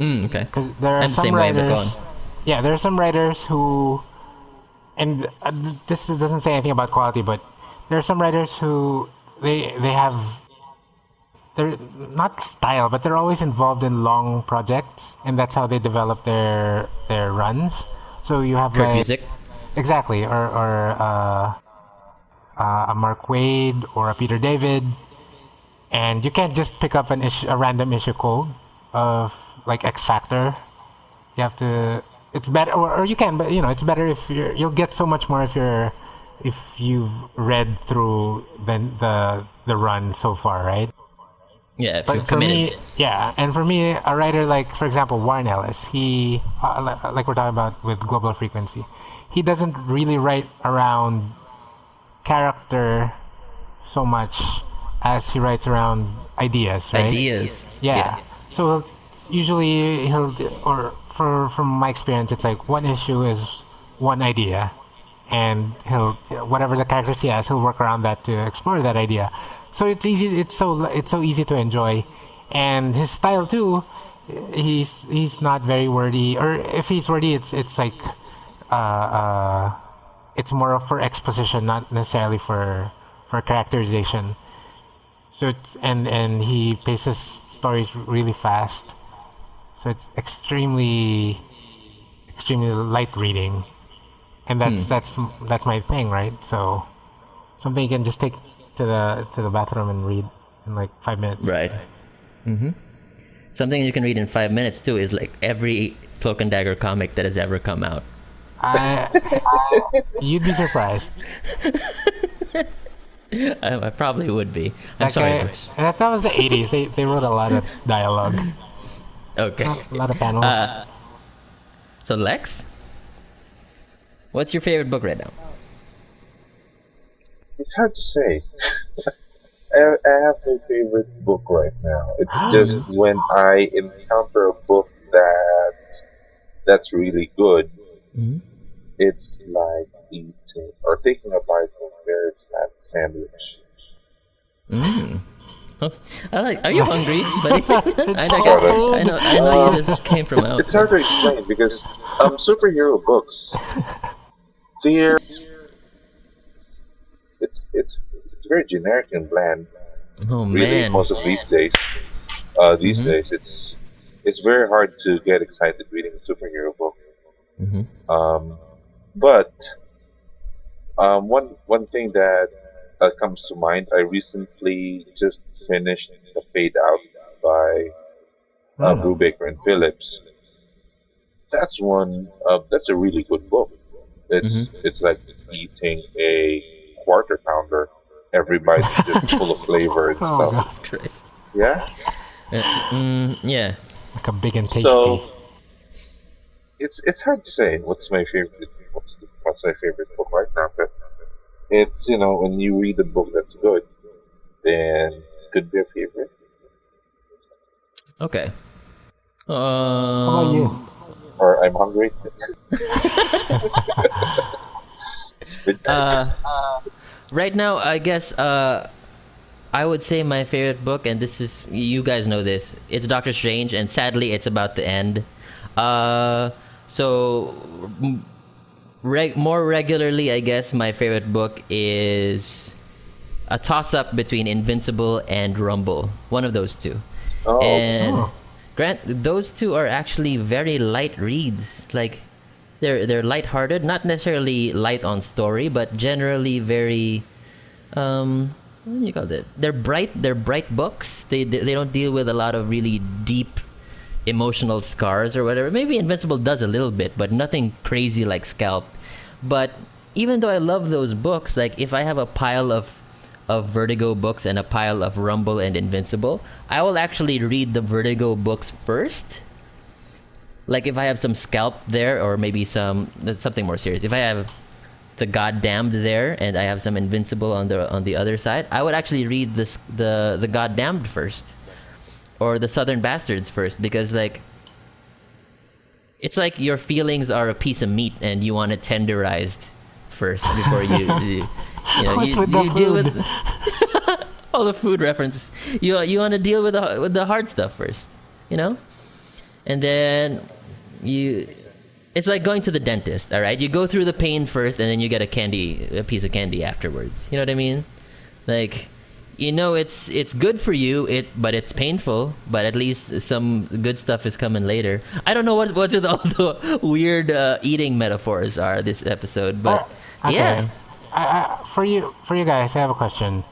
Okay. Because there are I'm the some same way, but go writers. on. Yeah, there are some writers who, and this doesn't say anything about quality, but there are some writers who they have. They're not style, but they're always involved in long projects, and that's how they develop their runs. So you have Kurt like Music. exactly, or a Mark Waid or a Peter David, and you can't just pick up a random issue cold of like X Factor. You have to. It's better, or you can, but it's better if you'll get so much more if you've read through the run so far, right? Yeah, if But you're for committed. me, yeah, and for me, a writer like, for example, Warren Ellis, he, like we're talking about with Global Frequency, he doesn't really write around character so much as he writes around ideas, right? Ideas. Yeah. So usually from my experience, it's like one issue is one idea, and whatever the characters he has, he'll work around that to explore that idea. So it's easy. It's so easy to enjoy, and his style too. He's not very wordy, or if he's wordy, it's like it's more for exposition, not necessarily for characterization. So it's and he paces stories really fast. So it's extremely light reading, and that's my thing, right? So something you can just take to the bathroom and read in like 5 minutes. Right. Something you can read in 5 minutes too is like every Cloak and Dagger comic that has ever come out. You'd be surprised. I probably would be. I'm That sorry. guy, Bruce. that was the 80s. They wrote a lot of dialogue, Okay. a lot of panels. So Lex, what's your favorite book right now? It's hard to say. I have no favorite book right now. It's just when I encounter a book that's really good, it's like eating or taking a bite from a very flat sandwich. Are you hungry, buddy? so I know you just came from out. It's hard to explain because superhero books, they're very generic and bland. Oh Really, man. most of these days. These Mhm. days, it's very hard to get excited reading a superhero book. Mhm. Um, but one thing that comes to mind, I recently just finished The Fade Out by Hmm. Brubaker and Phillips. That's a really good book. Mhm. It's like eating a quarter pounder. Every bite is just full of flavor and Oh stuff. god, Jesus Christ. Yeah. Yeah. like a big and tasty. So it's hard to say what's my favorite book right now. But it's when you read a book that's good, then it could be a favorite. Okay. How about you? Or I'm hungry. It's midnight. uh, right now, I guess I would say my favorite book, and this is, you guys know this. It's Doctor Strange, and sadly, it's about to end. Uh, so more regularly, I guess my favorite book is a toss-up between Invincible and Rumble. One of those two. Oh, okay. And Oh, Grant, those two are actually very light reads. Like they're light-hearted, not necessarily light on story, but generally very what do you call it? They're bright books. They don't deal with a lot of really deep emotional scars or whatever. Maybe Invincible does a little bit, but nothing crazy like Scalp. But even though I love those books, like if I have a pile of Vertigo books and a pile of Rumble and Invincible, I will actually read the Vertigo books first. Like if I have some Scalp there, or maybe something more serious. If I have the Goddamned there and I have some Invincible on the other side, I would actually read the Goddamned first, or the Southern Bastards first, because like it's like your feelings are a piece of meat and you want it tenderized first before what's with the you deal with food? all the food references. You want to deal with the hard stuff first, you know, and then you. It's like going to the dentist. All right, you go through the pain first, and then you get a piece of candy afterwards. You know what I mean? Like, it's good for you, but it's painful. But at least some good stuff is coming later. I don't know what's with all the weird eating metaphors are this episode, but Oh, okay. yeah. For you guys, I have a question.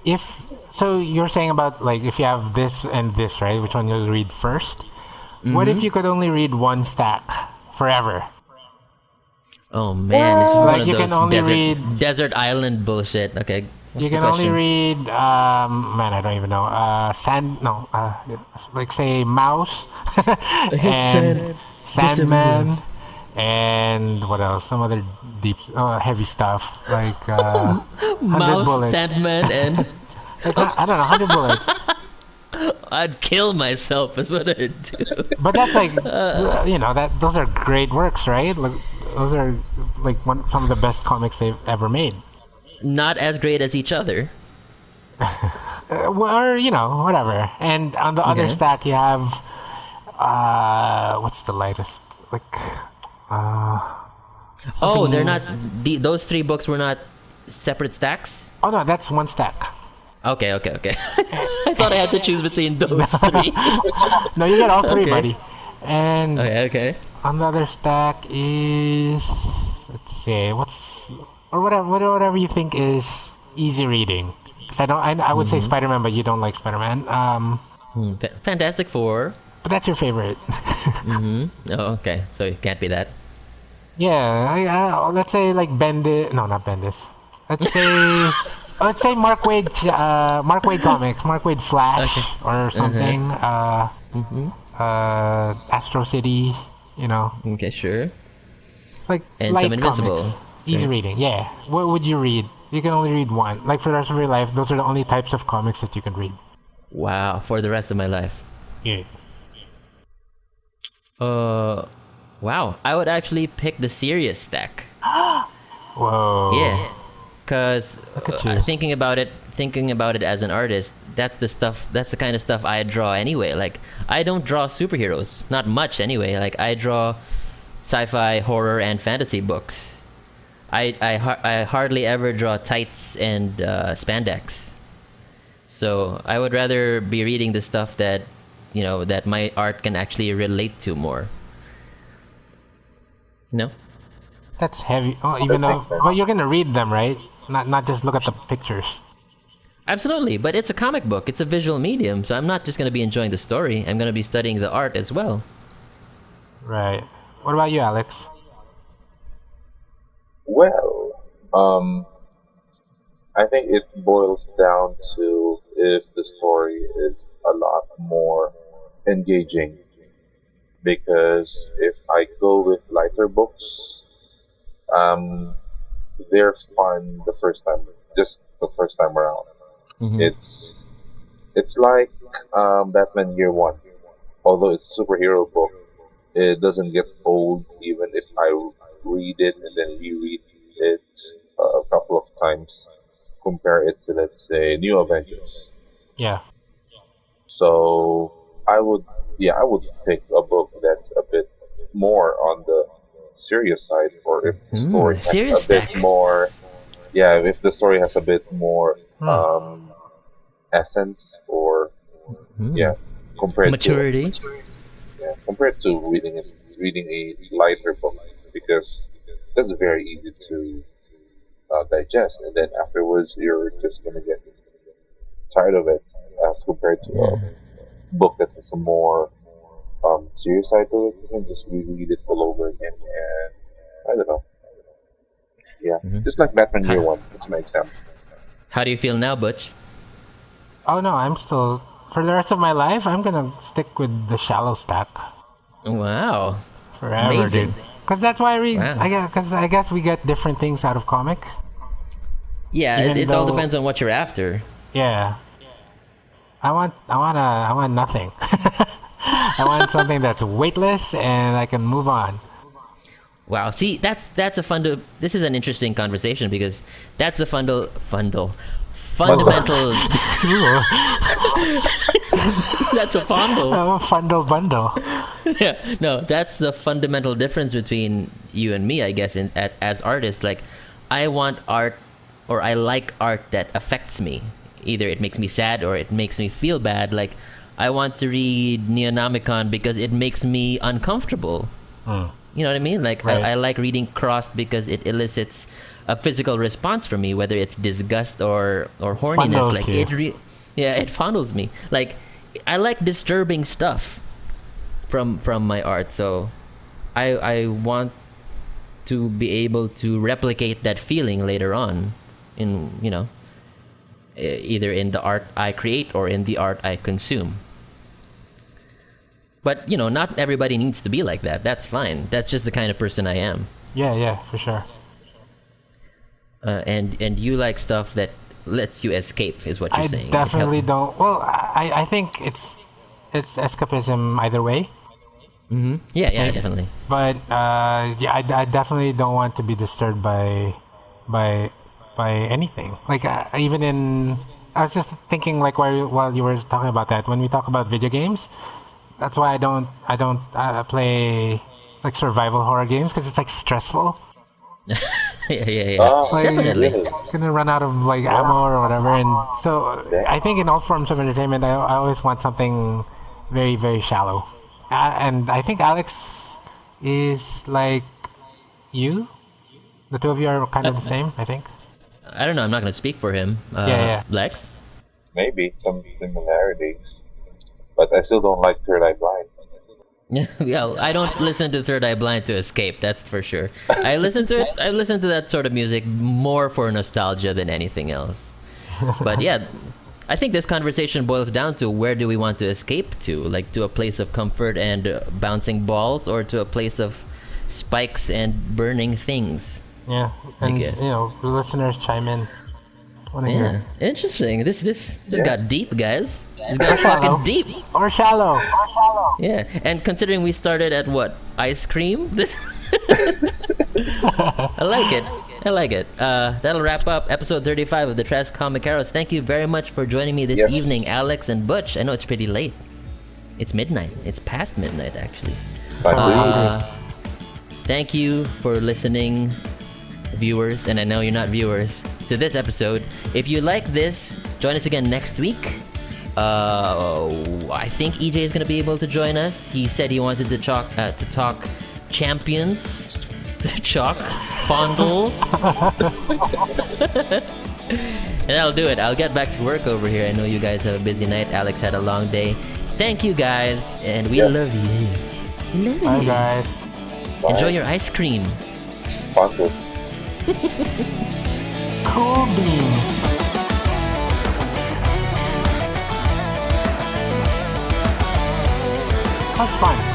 If so, you're saying about like if you have this and this, right? Which one you'll read first? What if Mm-hmm. you could only read one stack forever? Oh man, this is one Like of you can those only desert read desert island bullshit. Okay, you what's the can only question? read man, I don't even know. Sand no, like say mouse I hate and sand. Gets everywhere. Sandman and what else? Some other deep heavy stuff like 100 Mouse, bullets. Sandman, and Like I don't know, 100 bullets. I'd kill myself. Is what I'd do. But that's like that those are great works, right? Like those are like some of the best comics they've ever made. Not as great as each other. Or whatever. And on the other Okay. stack you have what's the lightest? Like Oh, they're something. not. Those three books were not separate stacks. Oh no, that's one stack. Okay, okay, okay. I thought I had to choose between those three. No, you get all three, Okay. buddy. And Okay, okay. on the other stack is let's see, or whatever you think is easy reading. Because I would say Mm-hmm. Spider-Man, but you don't like Spider-Man. Fantastic Four. But that's your favorite. Mm-hmm. Oh, okay. So it can't be that. Yeah, let's say like Bendis. No, not Bendis. Let's say Mark Wade comics, Mark Wade Flash Okay. or something. Mm-hmm. Astro City. Okay, sure. It's like And some light Invincible. comics, easy Right. reading. Yeah. What would you read? You can only read one. Like for the rest of your life, those are the only types of comics that you can read. Wow, for the rest of my life. Yeah. Uh, wow. I would actually pick the serious stack. Whoa. Yeah, cause Look at you. thinking about it as an artist, that's the stuff. That's the kind of stuff I draw anyway. Like I don't draw superheroes, not much anyway. Like I draw sci-fi, horror, and fantasy books. I hardly ever draw tights and spandex. So I would rather be reading the stuff that, that my art can actually relate to more. No? That's heavy. Oh, even though, but you're gonna read them, right? Not just look at the pictures. Absolutely, but it's a comic book. It's a visual medium, so I'm not just going to be enjoying the story. I'm going to be studying the art as well. Right. What about you, Alex? Well, I think it boils down to if the story is a lot more engaging. Because if I go with lighter books, um, they're fun the first time, just the first time around. Mm-hmm. It's like Batman Year One. Although it's a superhero book, it doesn't get old even if I read it and then reread it a couple of times. Compare it to, let's say, New Avengers. Yeah. So I would pick a book that's a bit more on the serious side, or if the story serious has a bit stack. more, yeah, if the story has a bit more essence, or yeah, compared to Maturity. compared to reading a lighter book, because that's very easy to digest, and then afterwards you're just gonna get tired of it, as compared to a book that has a more serious side to it. You can just reread it all over again, and I don't know. Yeah, just like Batman Year How, One. That's my example. how do you feel now, Butch? Oh no, I'm still for the rest of my life. I'm gonna stick with the shallow stack Wow. forever, Amazing. dude. Because that's why I read. Wow. I guess we get different things out of comics. Yeah, Even it all though, depends on what you're after. yeah, I want nothing. I want something that's weightless and I can move on. Wow. See, that's a this is an interesting conversation because that's the fundamental. That's a fondle. Oh, Fondle bundle. Yeah, no, that's the fundamental difference between you and me, I guess, as artists. Like, I want art, or I like art that affects me. Either it makes me sad or it makes me feel bad. Like, I want to read Neonomicon because it makes me uncomfortable. You know what I mean? Like, Right. I like reading Crossed because it elicits a physical response from me, whether it's disgust or horniness. Fondles Like, you. yeah, it fondles me. Like, I like disturbing stuff from my art, so I want to be able to replicate that feeling later on in either in the art I create or in the art I consume. But not everybody needs to be like that. That's fine. That's just the kind of person I am. Yeah, for sure. And you like stuff that lets you escape, is what you're I saying. definitely don't. Well, I think it's escapism either way. Yeah, definitely. But yeah, I definitely don't want to be disturbed by anything. Like even in, I was just thinking like while you were talking about that, when we talk about video games, that's why I don't play like survival horror games, because it's like stressful. Yeah. Oh, Like Definitely. really? gonna run out of like ammo or whatever, and so I think in all forms of entertainment, I always want something very, very shallow. And I think Alex is like you. The two of you are kind of the same, I think. I don't know. I'm not gonna speak for him. Yeah. Lex. Maybe some similarities, but I still don't like Third Eye Blind. Yeah, I don't listen to Third Eye Blind to escape. That's for sure. I listen to it. I listen to that sort of music more for nostalgia than anything else. But yeah, I think this conversation boils down to where do we want to escape to? Like to a place of comfort and bouncing balls, or to a place of spikes and burning things. Yeah, and guess. the listeners chime in. Wanna Yeah, hear. interesting. This got deep, guys. This Or got shallow. fucking deep. Or shallow. Yeah, and considering we started at what, ice cream? This I like it. I like it. That'll wrap up episode 35 of the Trash Comic Arrows. Thank you very much for joining me this Yes. evening, Alex and Butch. I know it's pretty late. It's midnight. It's past midnight, actually. Time to Uh, Thank you for listening. viewers, and I know you're not viewers, to this episode. If you like this, join us again next week. I think EJ is gonna be able to join us. He said he wanted to talk champions, to talk Fondle. And I'll do it. I'll get back to work over here. I know you guys have a busy night. Alex had a long day. Thank you guys, and we love you. We love Bye, you. guys. Enjoy your ice cream. Fondle. Cool beans. That's fun.